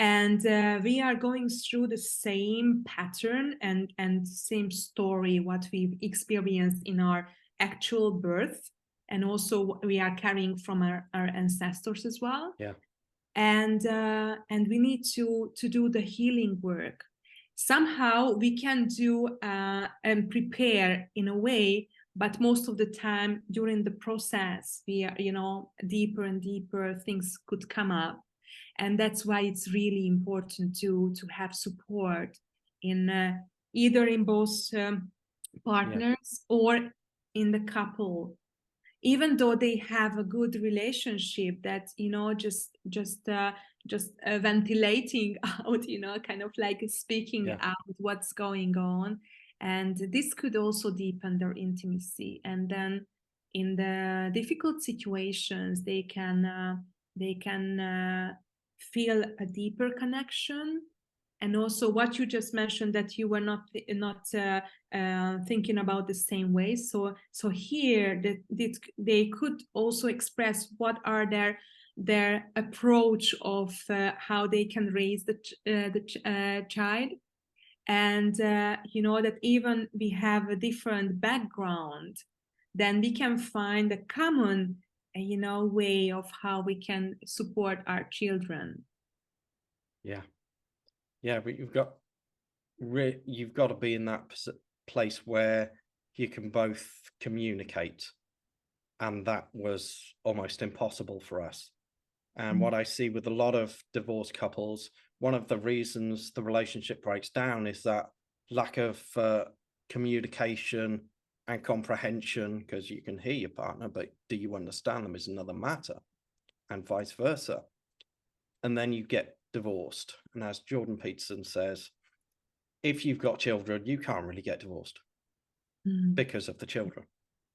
And we are going through the same pattern and same story, what we've experienced in our actual birth, and also what we are carrying from our ancestors as well. Yeah. And we need to do the healing work. Somehow we can do and prepare in a way, but most of the time during the process, we are, you know, deeper and deeper things could come up. And that's why it's really important to have support in either in both partners or in the couple, even though they have a good relationship, that, you know, just ventilating out, you know, kind of like speaking out what's going on. And this could also deepen their intimacy. And then in the difficult situations, they can feel a deeper connection. And also what you just mentioned, that you were not thinking about the same way. So here that they could also express what are their approach of how they can raise the child. And you know, that even we have a different background, then we can find a common you know, way of how we can support our children. But you've got to be in that place where you can both communicate, and that was almost impossible for us. And what I see with a lot of divorced couples, one of the reasons the relationship breaks down is that lack of communication and comprehension, because you can hear your partner, but do you understand them is another matter, and vice versa. And then you get divorced. And as Jordan Peterson says, if you've got children, you can't really get divorced because of the children.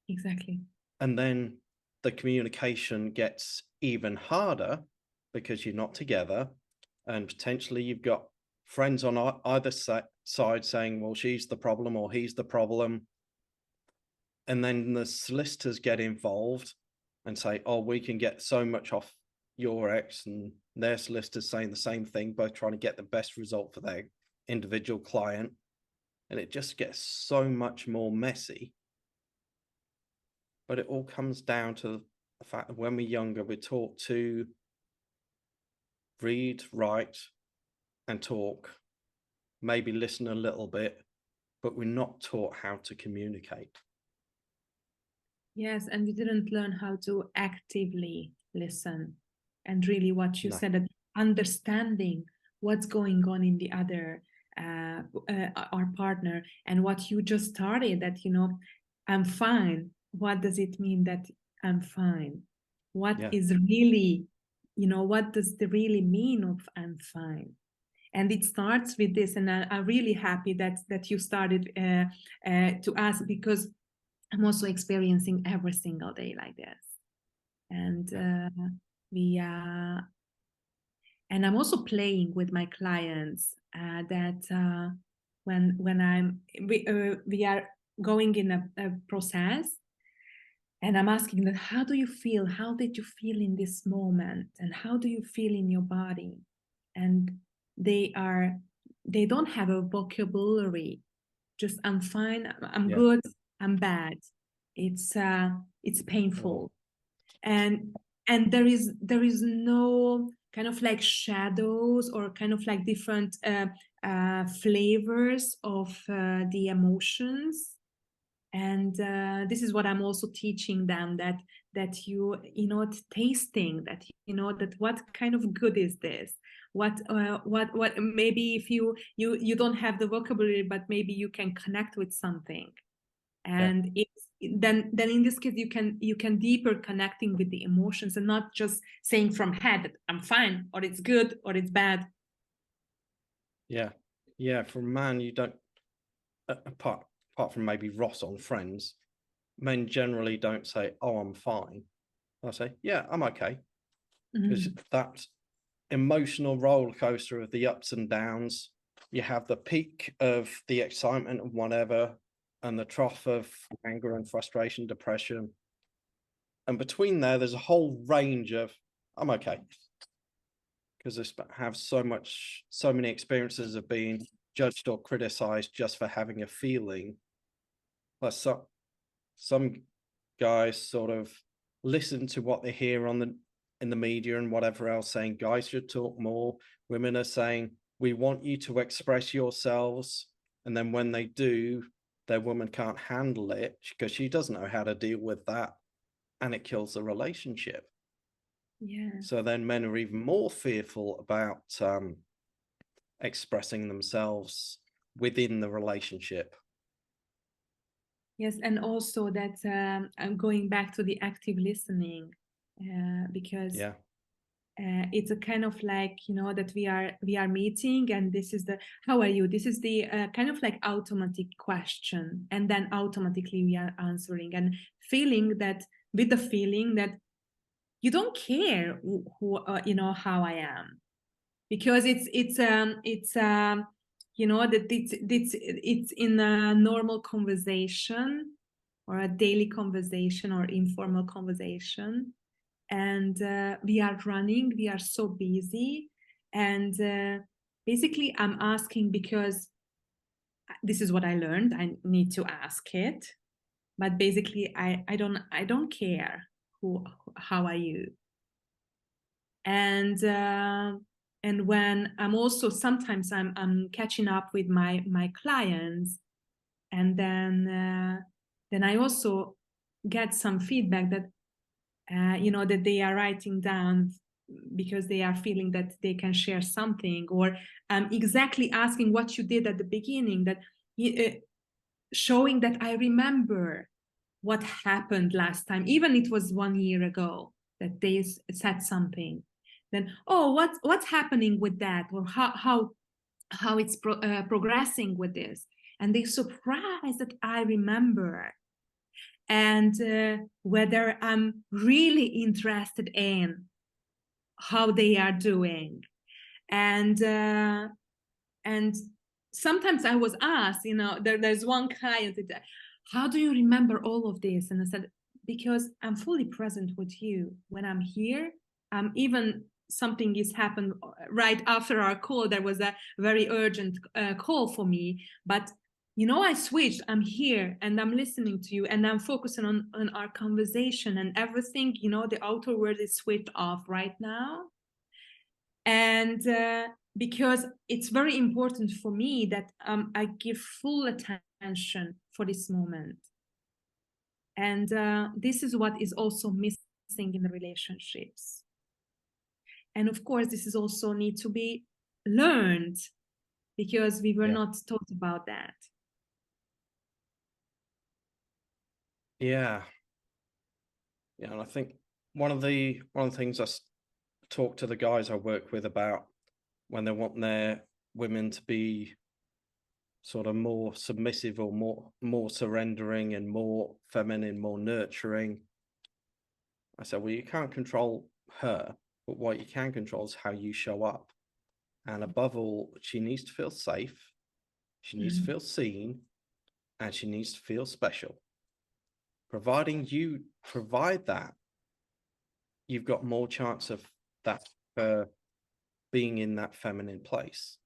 Exactly. And then the communication gets even harder because you're not together, and potentially you've got friends on either side saying, well, she's the problem or he's the problem. And then the solicitors get involved and say, oh, we can get so much off your ex, and their solicitors saying the same thing, both trying to get the best result for their individual client. And it just gets so much more messy. But it all comes down to the fact that when we're younger, we're taught to read, write, and talk, maybe listen a little bit, but we're not taught how to communicate. Yes, and we didn't learn how to actively listen. And really what you said, that understanding what's going on in the other, our partner, and what you just started, that, you know, I'm fine. What does it mean that I'm fine? What is really, you know, what does the really mean of I'm fine? And it starts with this. And I'm really happy that you started to ask, because I'm also experiencing every single day like this. And and I'm also playing with my clients that when we are going in a process, and I'm asking them, how do you feel? How did you feel in this moment? And how do you feel in your body? And they don't have a vocabulary. Just I'm fine, I'm good, I'm bad. It's painful. And there is no kind of like shadows or kind of like different flavors of the emotions. And this is what I'm also teaching them, that you know, tasting, that, you know, that what kind of good is this, what maybe if you don't have the vocabulary, but maybe you can connect with something. And then in this case you can deeper connecting with the emotions, and not just saying from head that I'm fine, or it's good, or it's bad. For a man, you don't, apart from maybe Ross on Friends, men generally don't say, oh, I'm fine. They'll say, yeah, I'm okay. because that emotional roller coaster of the ups and downs, you have the peak of the excitement and whatever, and the trough of anger and frustration, depression. And between there's a whole range of, I'm okay. Because I have so many experiences of being judged or criticized just for having a feeling. Plus some guys sort of listen to what they hear in the media and whatever else, saying guys should talk more. Women are saying, we want you to express yourselves. And then when they do, their woman can't handle it because she doesn't know how to deal with that. And it kills the relationship. Yeah. So then men are even more fearful about expressing themselves within the relationship. Yes, and also that I'm going back to the active listening because it's a kind of like, you know, that we are meeting, and this is the how are you? This is the kind of like automatic question, and then automatically we are answering and feeling that with the feeling that you don't care who you know how I am, because it's you know that it's in a normal conversation or a daily conversation or informal conversation, and we are running, we are so busy, and basically I'm asking because this is what I learned, I need to ask it, but basically I don't care how are you. And when I'm also sometimes I'm catching up with my clients, and then I also get some feedback that you know, that they are writing down because they are feeling that they can share something, or exactly asking what you did at the beginning, that showing that I remember what happened last time, even it was 1 year ago that they said something. Then, oh, what's happening with that, or how it's progressing with this, and they surprised that I remember, and whether I'm really interested in how they are doing, and sometimes I was asked, you know, there's one client that, how do you remember all of this? And I said, because I'm fully present with you when I'm here. Even something is happened right after our call, there was a very urgent call for me, but you know, I switched, I'm here and I'm listening to you, and I'm focusing on our conversation, and everything, you know, the outer world is switched off right now. And because it's very important for me that I give full attention for this moment. And this is what is also missing in the relationships. And of course, this is also need to be learned, because we were not taught about that. Yeah, and I think one of the things I talk to the guys I work with about when they want their women to be sort of more submissive or more surrendering and more feminine, more nurturing. I said, well, you can't control her, but what you can control is how you show up. And above all, she needs to feel safe, she needs to feel seen, and she needs to feel special. Providing you provide that, you've got more chance of that being in that feminine place.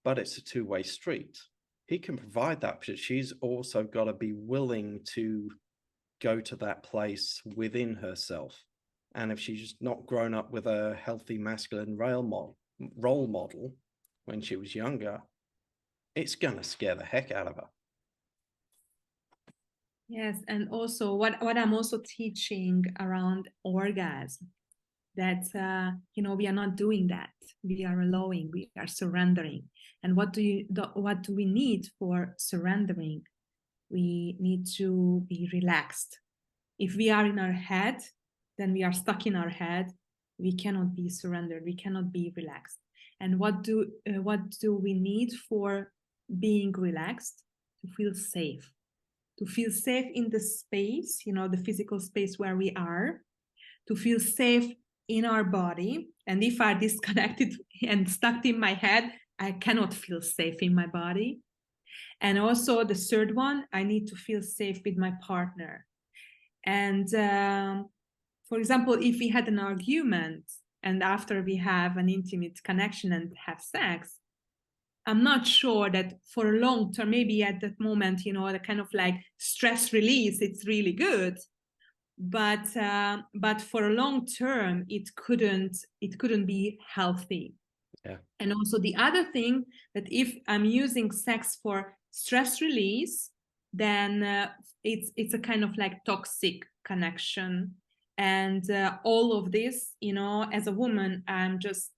But it's a two-way street. He can provide that, but she's also got to be willing to go to that place within herself. And if she's not grown up with a healthy masculine role model when she was younger, it's going to scare the heck out of her. Yes, and also what I'm also teaching around orgasm, that you know, we are not doing that, we are allowing, we are surrendering. And what do we need for surrendering? We need to be relaxed. If we are in our head, then we are stuck in our head, we cannot be surrendered, we cannot be relaxed. And what do we need for being relaxed? To feel safe in the space, you know, the physical space where we are, to feel safe in our body. And if I'm disconnected and stuck in my head, I cannot feel safe in my body. And also the third one, I need to feel safe with my partner. And for example, if we had an argument and after we have an intimate connection and have sex, I'm not sure that for a long term, maybe at that moment, the kind of like stress release, it's really good. But for a long term, it couldn't be healthy. Yeah. And also the other thing, that if I'm using sex for stress release, then it's a kind of like toxic connection. And all of this, as a woman, I'm just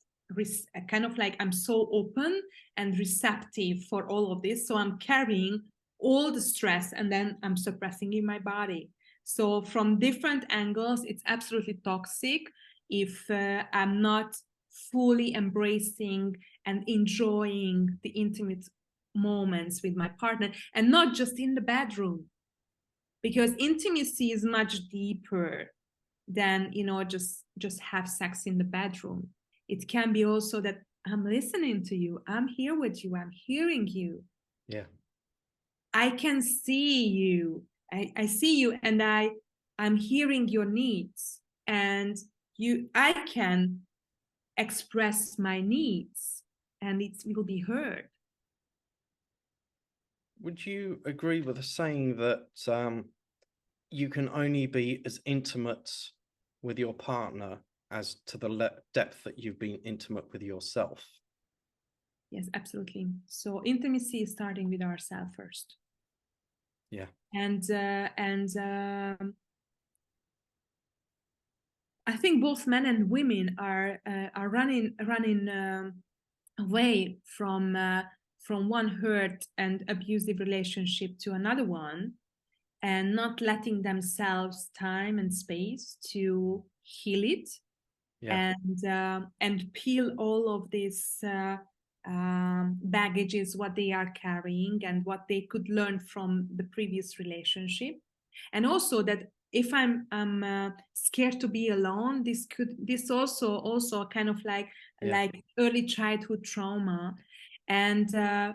kind of like, I'm so open and receptive for all of this. So I'm carrying all the stress and then I'm suppressing in my body. So from different angles, it's absolutely toxic if I'm not fully embracing and enjoying the intimate moments with my partner, and not just in the bedroom, because intimacy is much deeper than just have sex in the bedroom. It can be also that I'm listening to you, I'm here with you, I'm hearing you, Yeah. I can see you, I see you, and I'm hearing your needs, and I can express my needs and it will be heard. Would you agree with the saying that you can only be as intimate with your partner as to the depth that you've been intimate with yourself? Yes, absolutely. So intimacy is starting with ourselves first. Yeah. And I think both men and women are running away from one hurt and abusive relationship to another one, and not letting themselves time and space to heal it. Yeah. And peel all of these baggages, what they are carrying and what they could learn from the previous relationship. And also that if I'm scared to be alone, this also kind of like early childhood trauma. And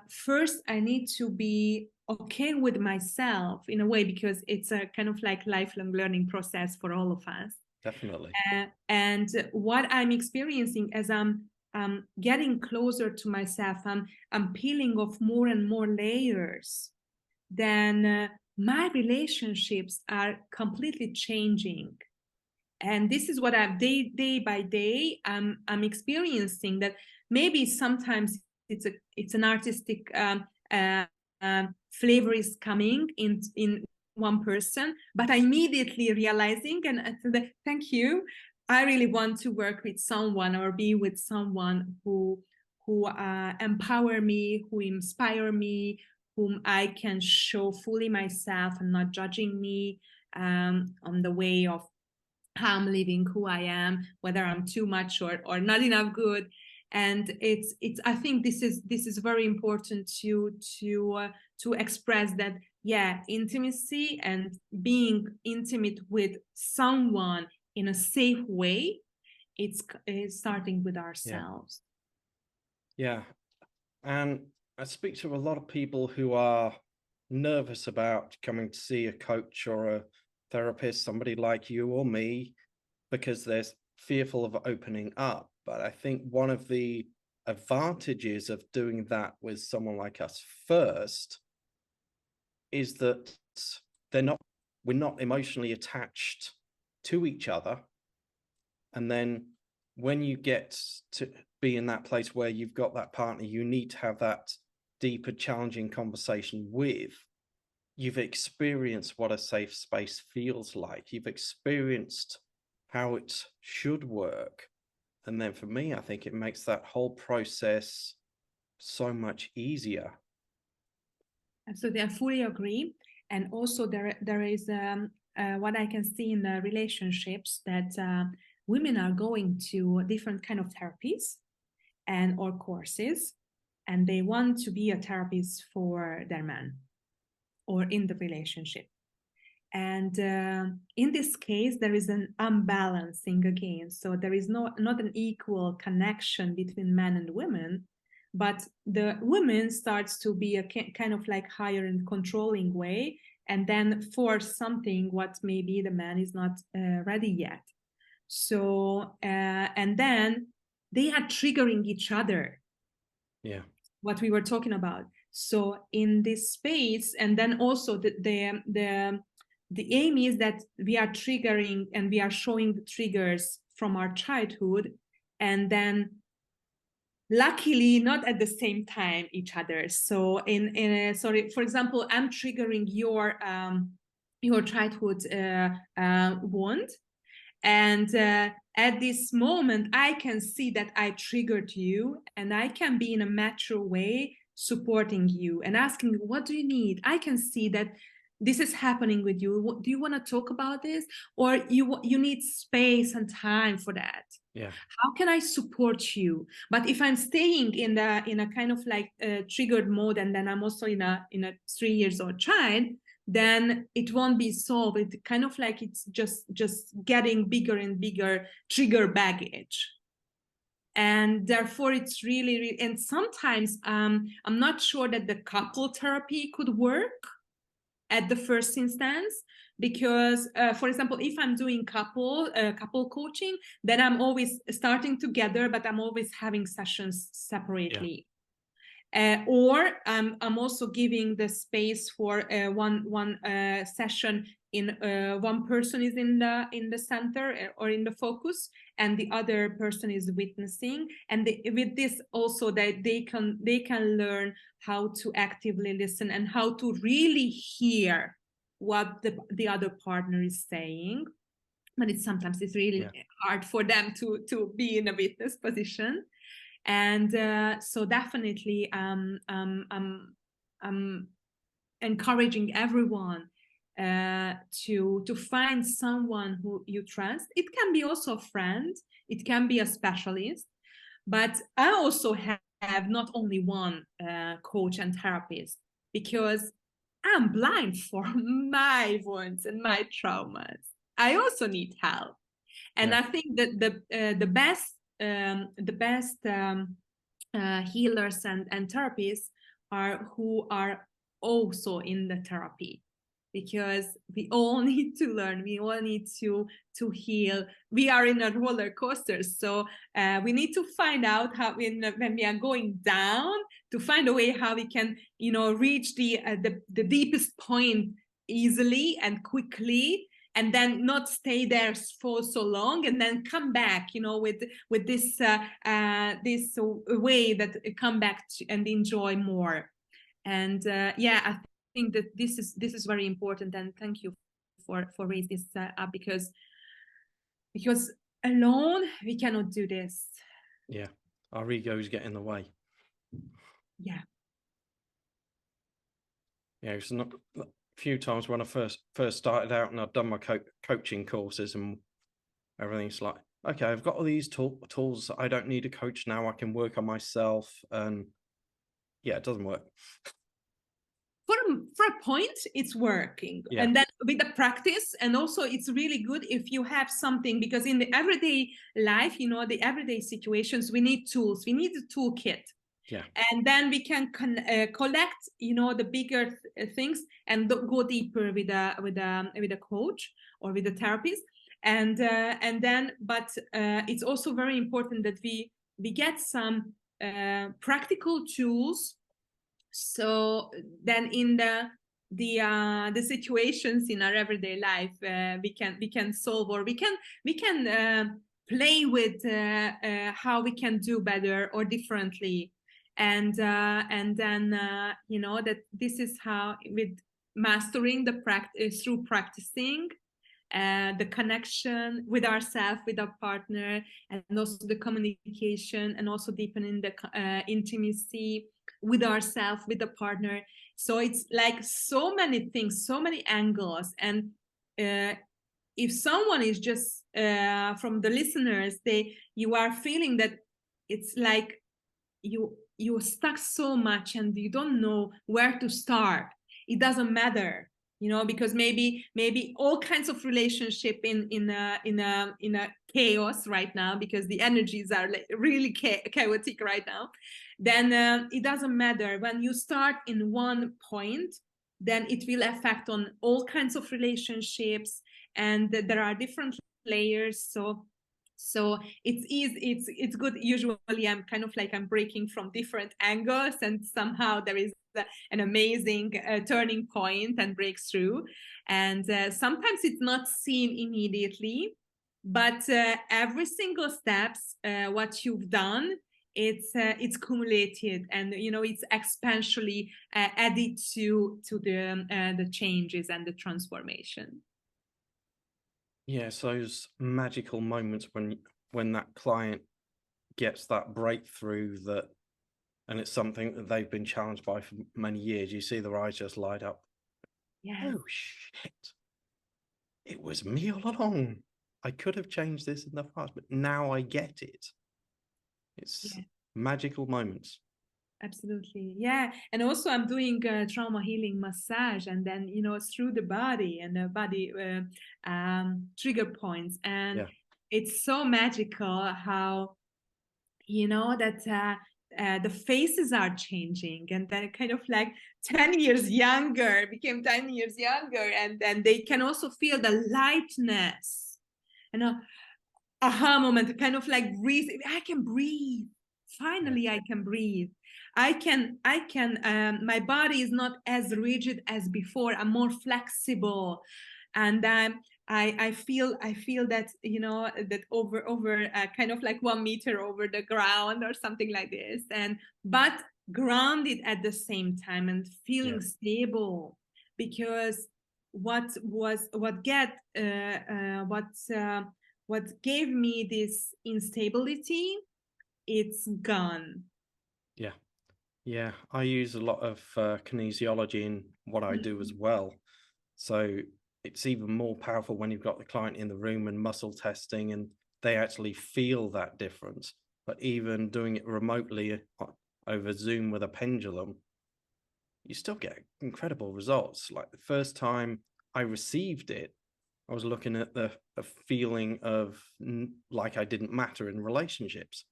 first I need to be okay with myself in a way, because it's a kind of like lifelong learning process for all of us. Definitely. And what I'm experiencing as I'm getting closer to myself, I'm peeling off more and more layers, then my relationships are completely changing. And this is what I've day by day I'm experiencing, that maybe sometimes it's an artistic flavor is coming in one person, but I immediately realizing, and I said, thank you, I really want to work with someone or be with someone who empower me, who inspire me, whom I can show fully myself and not judging me on the way of how I'm living, who I am, whether I'm too much or not enough good. And it's I think this is very important to express that, yeah, intimacy and being intimate with someone in a safe way, it's starting with ourselves. Yeah. And I speak to a lot of people who are nervous about coming to see a coach or a therapist, somebody like you or me, because they're fearful of opening up. But I think one of the advantages of doing that with someone like us first is that we're not emotionally attached to each other. And then when you get to be in that place where you've got that partner you need to have that deeper, challenging conversation with, you've experienced what a safe space feels like. You've experienced how it should work. And then for me, I think it makes that whole process so much easier. Absolutely, I fully agree. And also there is what I can see in the relationships, that women are going to different kind of therapies and or courses, and they want to be a therapist for their man or in the relationship. And in this case, there is an unbalancing again. So there is not an equal connection between men and women, but the women starts to be a kind of like higher and controlling way, and then force something what maybe the man is not ready yet. So and then they are triggering each other. Yeah. What we were talking about. So in this space, and then also the aim is that we are triggering and we are showing the triggers from our childhood, and then luckily not at the same time each other. So sorry, for example, I'm triggering your childhood wound, and at this moment I can see that I triggered you, and I can be in a mature way supporting you and asking, what do you need? I can see that this is happening with you. Do you want to talk about this, or you need space and time for that? Yeah. How can I support you? But if I'm staying in a kind of like triggered mode, and then I'm also in a 3 years old child, then it won't be solved. It kind of like it's just getting bigger and bigger trigger baggage. And therefore it's really, and sometimes I'm not sure that the couple therapy could work at the first instance, because for example, if I'm doing couple coaching, then I'm always starting together, but I'm always having sessions separately. Or I'm also giving the space for one session in one person is in the center or in the focus, and the other person is witnessing. And with this also that they can learn how to actively listen and how to really hear what the other partner is saying. But sometimes it's really hard for them to be in a witness position. And so definitely I'm encouraging everyone to find someone who you trust. It can be also a friend, it can be a specialist, but I also have not only one coach and therapist, because I'm blind for my wounds and my traumas. I also need help. And I think that the best healers and therapists are who are also in the therapy, because we all need to learn, we all need to heal. We are in a roller coaster, so we need to find out how when we are going down, to find a way how we can reach the deepest point easily and quickly, and then not stay there for so long, and then come back with this this way that come back and enjoy more. And I think that this is very important, and thank you for raising this up, because alone we cannot do this. Our egos get in the way. It's not a few times when I first started out and I'd done my coaching courses and everything's like, okay, I've got all these tools, I don't need a coach now, I can work on myself. And it doesn't work. For a point, it's working. And then with the practice, and also it's really good if you have something, because in the everyday life, the everyday situations, we need tools, we need a toolkit. And then we can collect the bigger things and go deeper with a coach or with a therapist. And then but it's also very important that we get some practical tools, so then in the situations in our everyday life we can solve, or we can play with how we can do better or differently. And then that this is how, with mastering the practice through practicing the connection with ourselves, with our partner, and also the communication, and also deepening the intimacy with ourselves, with the partner. So it's like so many things, so many angles. And if someone is just from the listeners, you are feeling that it's like you're stuck so much and you don't know where to start, it doesn't matter. because maybe all kinds of relationship in a chaos right now, because the energies are like really chaotic right now. Then it doesn't matter. When you start in one point, then it will affect on all kinds of relationships, and there are different layers. So it's easy, it's good. Usually I'm breaking from different angles, and somehow there is an amazing turning point and breakthrough. And sometimes it's not seen immediately, but every single steps what you've done, it's cumulated, and it's exponentially added to the changes and the transformation. Yeah, so those magical moments when that client gets that breakthrough, and it's something that they've been challenged by for many years, you see their eyes just light up. Yeah. Oh shit, it was me all along. I could have changed this in the past, but now I get it. It's magical moments. Absolutely. Yeah. And also I'm doing trauma healing massage, and then, through the body and the body trigger points. And it's so magical how, that the faces are changing, and then kind of like 10 years younger, became 10 years younger. And then they can also feel the lightness, aha moment, kind of like breathe. I can breathe. Finally, I can breathe. I can, my body is not as rigid as before. I'm more flexible. And I feel that, that over kind of like 1 meter over the ground or something like this. But grounded at the same time and feeling stable, because what gave me this instability, it's gone. Yeah, I use a lot of kinesiology in what I do as well. So it's even more powerful when you've got the client in the room and muscle testing, and they actually feel that difference. But even doing it remotely over Zoom with a pendulum, you still get incredible results. Like the first time I received it, I was looking at the feeling of like I didn't matter in relationships.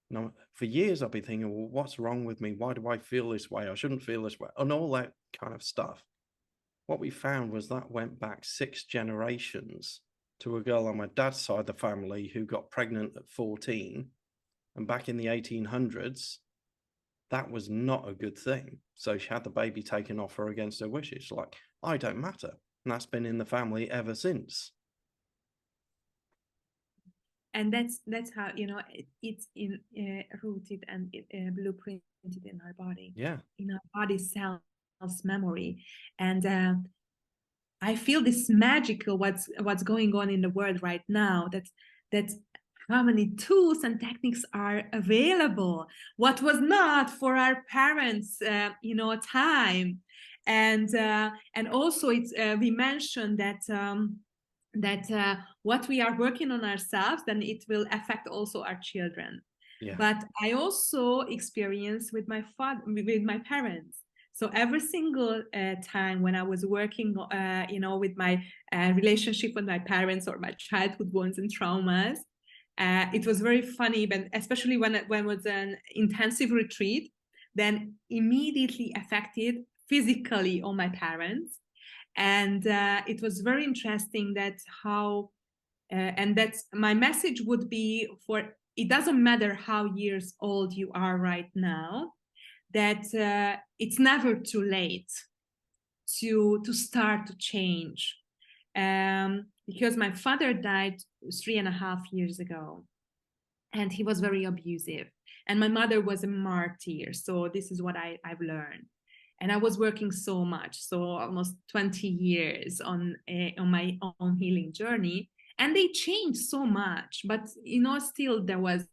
Now, for years, I've been thinking, well, what's wrong with me? Why do I feel this way? I shouldn't feel this way, and all that kind of stuff. What we found was that went back 6 generations to a girl on my dad's side of the family who got pregnant at 14. And back in the 1800s, that was not a good thing. So she had the baby taken off her against her wishes. Like, I don't matter. And that's been in the family ever since. And that's how, it's in rooted and blueprinted in our body. In our body cells memory. And I feel this magical what's going on in the world right now, that how many tools and techniques are available, what was not for our parents time. And also it's we mentioned that what we are working on ourselves, then it will affect also our children. But I also experience with my parents. So every single time when I was working, with my relationship with my parents or my childhood wounds and traumas, it was very funny. But especially when it was an intensive retreat, then immediately affected physically on my parents. And it was very interesting that how, and that's my message would be for, it doesn't matter how years old you are right now, that it's never too late to start to change. Because my father died 3.5 years ago, and he was very abusive. And my mother was a martyr. So this is what I've learned. And I was working so much, so almost 20 years on my own healing journey. And they changed so much, but still there was.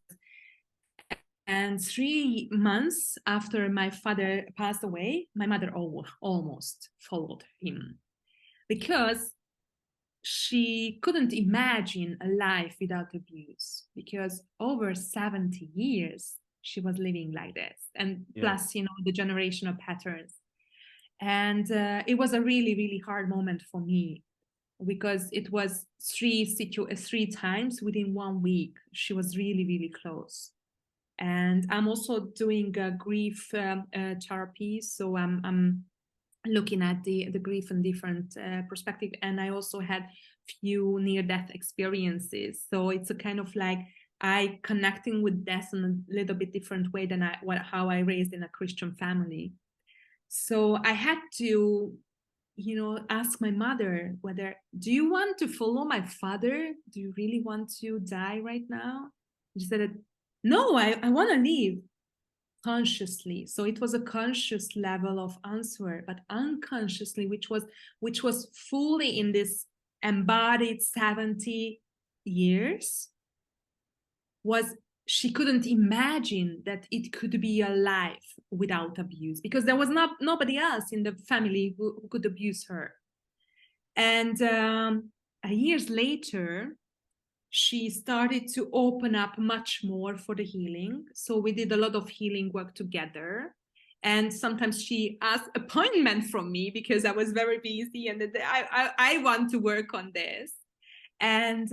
And 3 months after my father passed away, my mother almost followed him, because she couldn't imagine a life without abuse, because over 70 years she was living like this, and plus the generational patterns. And it was a really, really hard moment for me, because it was three times within 1 week. She was really, really close. And I'm also doing grief therapy. So I'm looking at the grief in different perspective. And I also had few near-death experiences. So it's a kind of like I connecting with death in a little bit different way than how I raised in a Christian family. So I had to, ask my mother whether, do you want to follow my father? Do you really want to die right now? She said, no, I want to live consciously. So it was a conscious level of answer, but unconsciously, which was fully in this embodied 70 years, was she couldn't imagine that it could be a life without abuse, because there was nobody else in the family who could abuse her. And years later, she started to open up much more for the healing. So we did a lot of healing work together. And sometimes she asked appointment from me because I was very busy and I want to work on this. And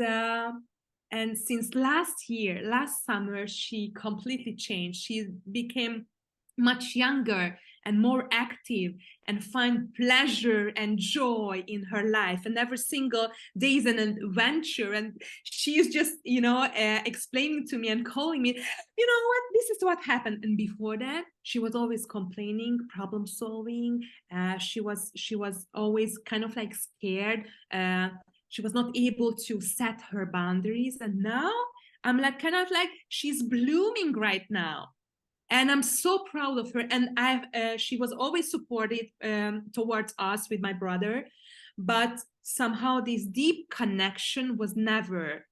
since last summer, she completely changed. She became much younger and more active, and find pleasure and joy in her life. And every single day is an adventure. And she is just, explaining to me and calling me, you know what, this is what happened. And before that, she was always complaining, problem solving. She was always kind of like scared. She was not able to set her boundaries. And now I'm like, kind of like, she's blooming right now. And I'm so proud of her. And she was always supportive towards us with my brother, but somehow this deep connection was never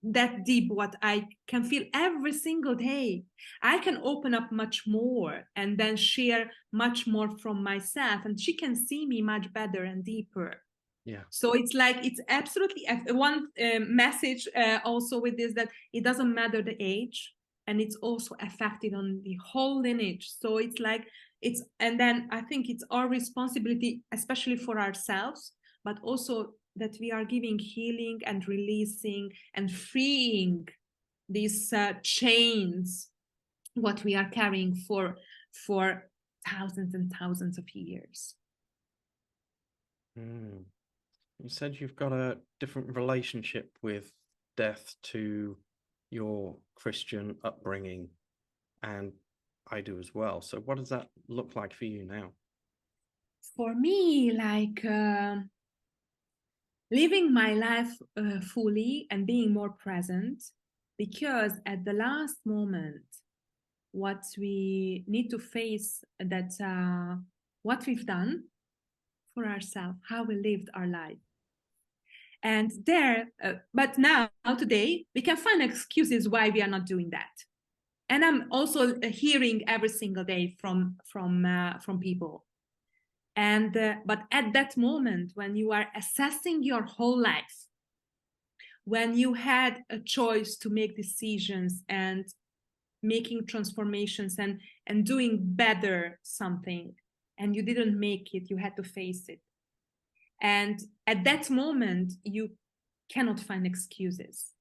that deep. What I can feel every single day, I can open up much more and then share much more from myself, and she can see me much better and deeper. Yeah. So it's like, it's absolutely one message also with this, that it doesn't matter the age, and it's also affected on the whole lineage. So it's like, and then I think it's our responsibility, especially for ourselves, but also that we are giving healing and releasing and freeing these chains, what we are carrying for thousands and thousands of years. You said you've got a different relationship with death to your Christian upbringing, and I do as well. So what does that look like for you now? For me, like living my life fully and being more present, because at the last moment, what we need to face, that what we've done for ourselves, how we lived our life. And but now, today, we can find excuses why we are not doing that. And I'm also hearing every single day from people. And but at that moment, when you are assessing your whole life, when you had a choice to make decisions and making transformations and doing better something, and you didn't make it, you had to face it. And at that moment, you cannot find excuses.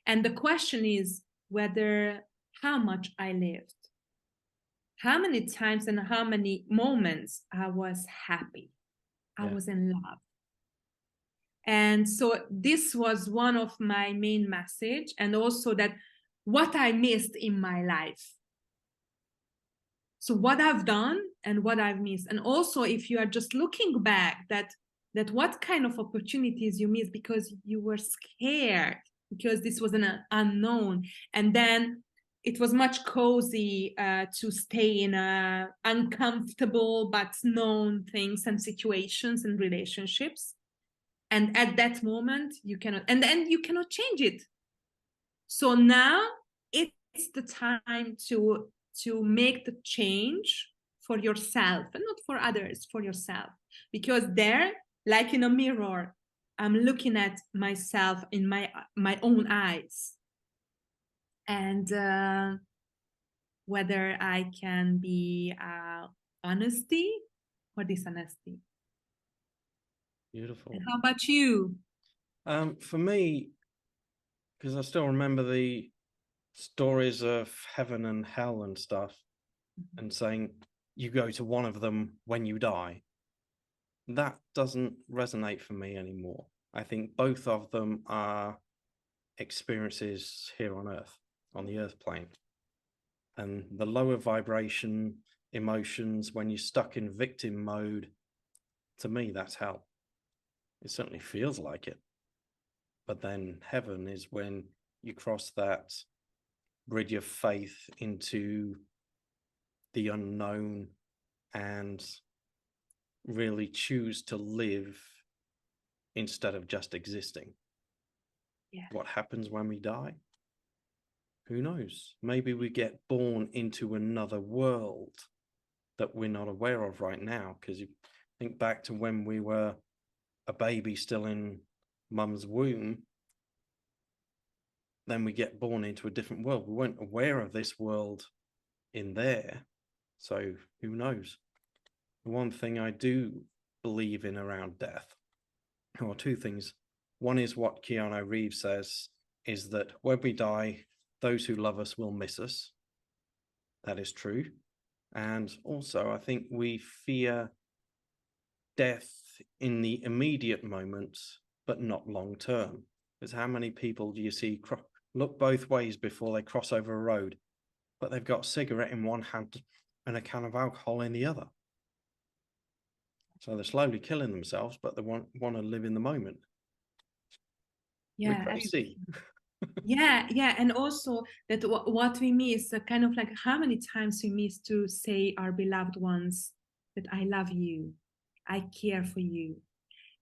And the question is whether how much I lived, how many times and how many moments I was happy, I was in love. And so this was one of my main message, and also that what I missed in my life. So what I've done and what I've missed. And also, if you are just looking back, that what kind of opportunities you missed because you were scared, because this was an unknown. And then it was much cozy to stay in uncomfortable but known things and situations and relationships. And at that moment, you cannot, and then you cannot change it. So now it's the time to make the change for yourself, and not for others, for yourself. Because there, like in a mirror, I'm looking at myself in my own eyes. And whether I can be honesty for dishonesty. Beautiful. And how about you? For me, because I still remember the stories of heaven and hell and stuff, and saying you go to one of them when you die, that doesn't resonate for me anymore. I think both of them are experiences here on Earth, on the Earth plane. And the lower vibration emotions, when you're stuck in victim mode, to me, that's hell. It certainly feels like it. But then heaven is when you cross that bridge of faith into the unknown and really choose to live instead of just existing. Yeah. What happens when we die? Who knows? Maybe we get born into another world that we're not aware of right now. Because you think back to when we were a baby still in mum's womb, then we get born into a different world. We weren't aware of this world in there. So who knows? The one thing I do believe in around death, or two things. One is what Keanu Reeves says, is that when we die, those who love us will miss us. That is true. And also, I think we fear death in the immediate moment, but not long term. Because how many people do you see look both ways before they cross over a road, but they've got a cigarette in one hand and a can of alcohol in the other? So they're slowly killing themselves, but they want to live in the moment. Yeah, We're crazy. yeah, and also that what we miss, kind of like how many times we miss to say our beloved ones that I love you, I care for you,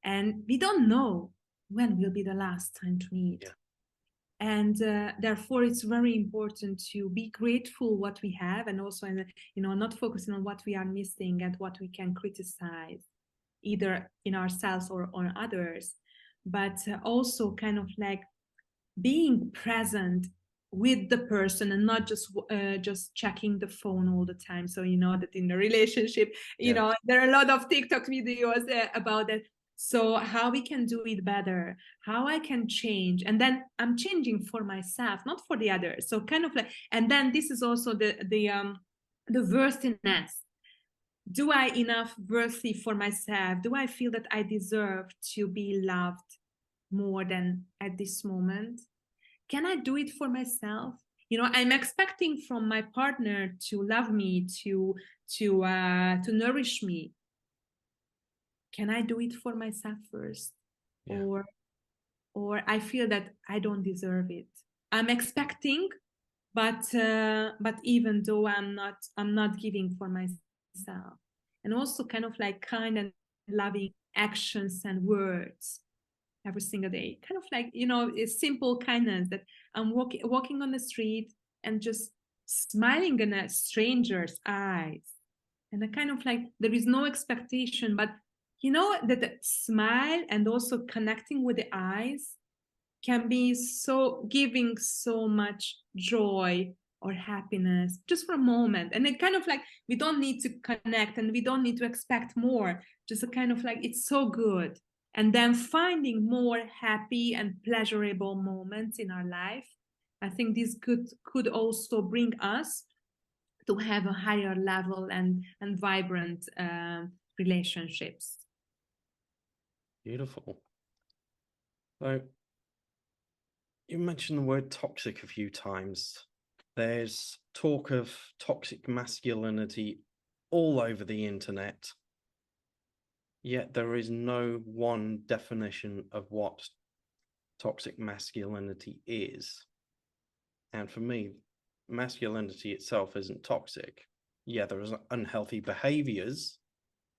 and we don't know when will be the last time to meet. Yeah. And therefore it's very important to be grateful what we have, and also not focusing on what we are missing and what we can criticize either in ourselves or on others, but also kind of like being present with the person and not just checking the phone all the time. So that in the relationship, there are a lot of TikTok videos about that. So how we can do it better, how I can change, and then I'm changing for myself, not for the others. So kind of like, and then this is also the worthiness. Do I enough worthy for myself? Do I feel that I deserve to be loved more than at this moment? Can I do it for myself? I'm expecting from my partner to love me, to nourish me. Can I do it for myself first? Yeah. Or I feel that I don't deserve it. I'm expecting, but even though I'm not giving for myself. And also kind of like kind and loving actions and words every single day, kind of like a simple kindness that I'm walking on the street and just smiling in a stranger's eyes, and I kind of like, there is no expectation, but that the smile and also connecting with the eyes can be so giving so much joy or happiness just for a moment. And it kind of like, we don't need to connect and we don't need to expect more, just a kind of like, it's so good. And then finding more happy and pleasurable moments in our life, I think this could also bring us to have a higher level and vibrant relationships. Beautiful. So you mentioned the word toxic a few times. There's talk of toxic masculinity all over the internet, yet there is no one definition of what toxic masculinity is. And for me, masculinity itself isn't toxic. Yeah, there's unhealthy behaviors,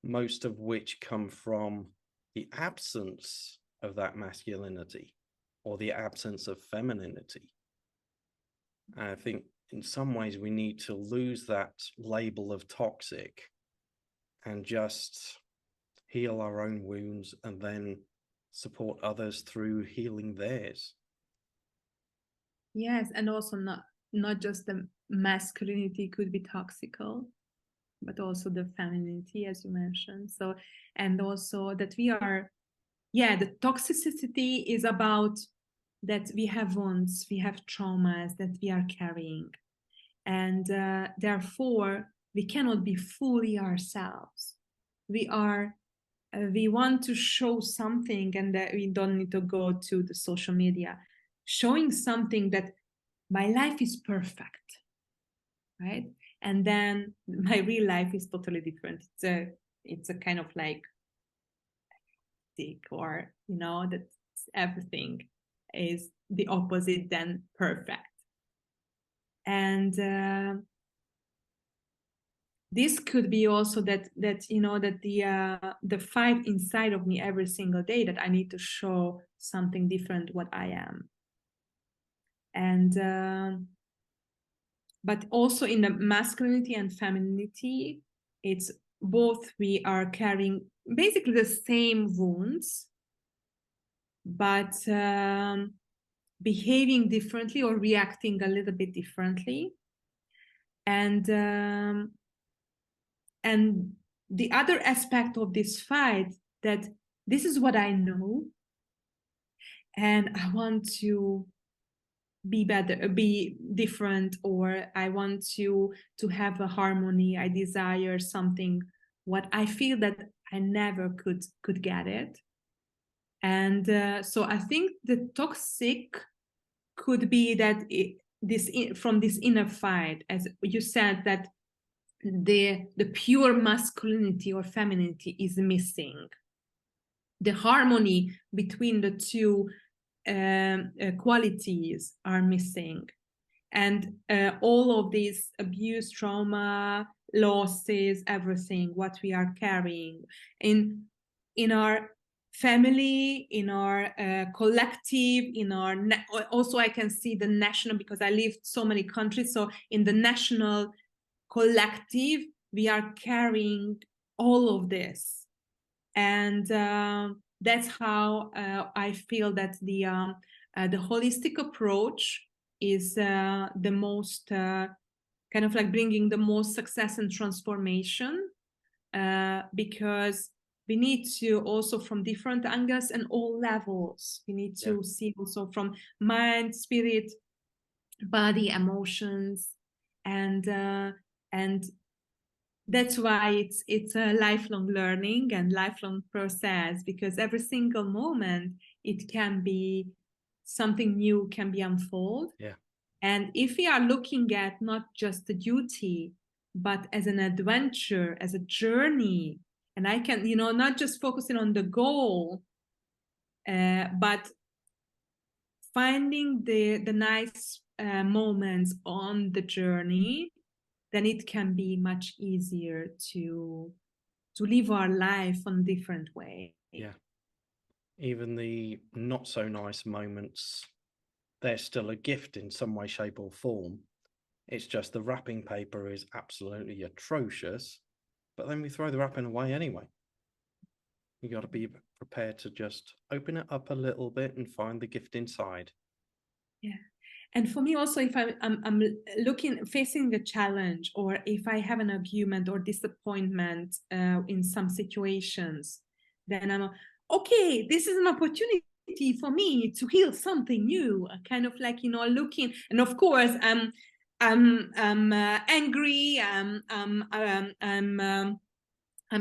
most of which come from the absence of that masculinity or the absence of femininity. And I think in some ways we need to lose that label of toxic and just heal our own wounds and then support others through healing theirs. Yes, and also not just the masculinity could be toxical, but also the femininity, as you mentioned. So, and also that we are, the toxicity is about that we have wounds, we have traumas that we are carrying. And therefore, we cannot be fully ourselves. We want to show something, and that we don't need to go to the social media, showing something that my life is perfect, right? And then my real life is totally different. It's a kind of like or that everything is the opposite than perfect. And this could be also that the fight inside of me every single day, that I need to show something different what I am. And but also in the masculinity and femininity, it's both, we are carrying basically the same wounds, but behaving differently or reacting a little bit differently. And the other aspect of this fight, that this is what I know, and I want to be better, be different, or I want to have a harmony. I desire something what I feel that I never could get it. And so I think the toxic could be that from this inner fight, as you said, that the pure masculinity or femininity is missing. The harmony between the two qualities are missing. And all of these abuse, trauma, losses, everything, what we are carrying in our family, in our collective, in our also I can see the national, because I lived so many countries. So in the national collective, we are carrying all of this. And that's how I feel that the holistic approach is the most kind of like bringing the most success and transformation, because we need to also, from different angles and all levels, we need to see also from mind, spirit, body, emotions, and that's why it's a lifelong learning and lifelong process, because every single moment it can be something new, can be unfold. And if we are looking at not just the duty, but as an adventure, as a journey, and I can not just focusing on the goal, but finding the nice moments on the journey, then it can be much easier to live our life in a different way. Even the not so nice moments, they're still a gift in some way, shape, or form. It's just the wrapping paper is absolutely atrocious, but then we throw the wrapping away anyway. You got to be prepared to just open it up a little bit and find the gift inside. And for me also, if I'm facing a challenge, or if I have an argument or disappointment in some situations, then I'm okay, this is an opportunity for me to heal something new, kind of like looking. And of course I'm angry, I'm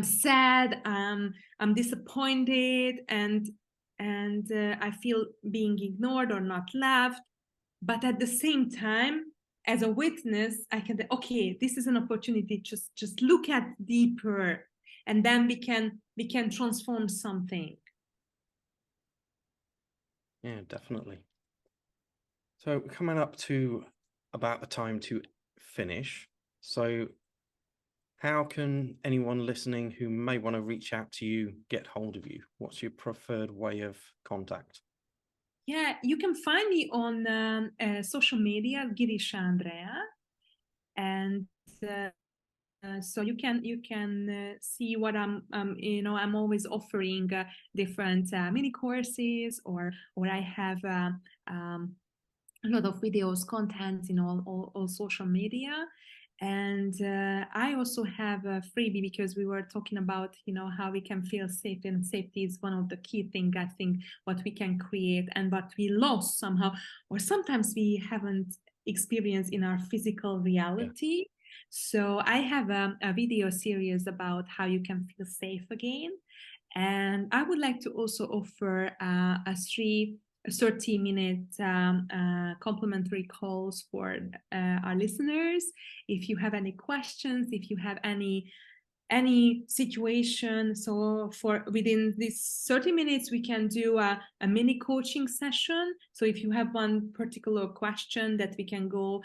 sad, I'm disappointed, and I feel being ignored or not loved. But at the same time, as a witness, I can say, okay, this is an opportunity. Just look at deeper, and then we can transform something. Yeah, definitely. So coming up to about the time to finish. So how can anyone listening who may want to reach out to you get hold of you? What's your preferred way of contact? Yeah, you can find me on social media, Girisha Andrea, and so you can see what I'm always offering different mini courses, or I have a lot of videos, content in all social media. And I also have a freebie, because we were talking about, how we can feel safe, and safety is one of the key things, I think, what we can create and what we lost somehow, or sometimes we haven't experienced in our physical reality. Yeah. So I have a video series about how you can feel safe again. And I would like to also offer a 30-minute complimentary calls for our listeners. If you have any questions, if you have any situation, so for within this 30 minutes we can do a mini coaching session. So if you have one particular question, that we can go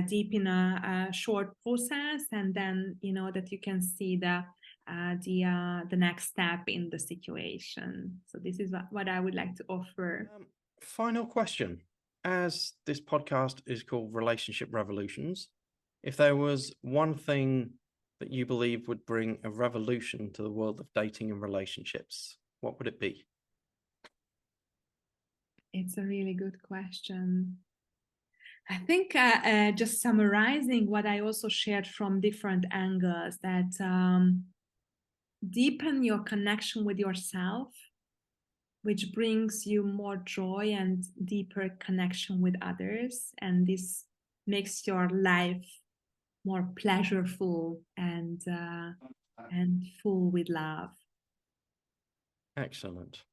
deep in a short process, and then that you can see the next step in the situation. So this is what I would like to offer. Final question. As this podcast is called Relationship Revolutions, if there was one thing that you believe would bring a revolution to the world of dating and relationships, what would it be? It's a really good question. I think just summarizing what I also shared from different angles, that deepen your connection with yourself, which brings you more joy and deeper connection with others. And this makes your life more pleasureful and full with love. Excellent.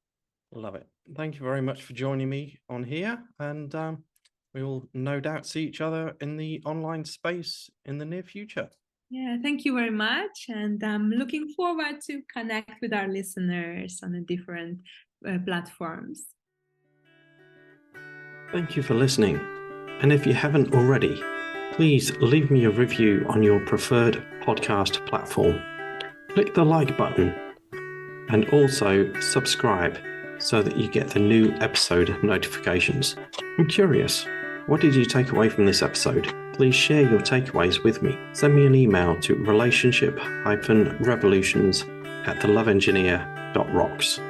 Love it. Thank you very much for joining me on here. And we will no doubt see each other in the online space in the near future. Yeah, thank you very much. And I'm looking forward to connect with our listeners on the different platforms. Thank you for listening. And if you haven't already, please leave me a review on your preferred podcast platform. Click the like button and also subscribe so that you get the new episode notifications. I'm curious, what did you take away from this episode? Please share your takeaways with me. Send me an email to relationship-revolutions@theloveengineer.rocks.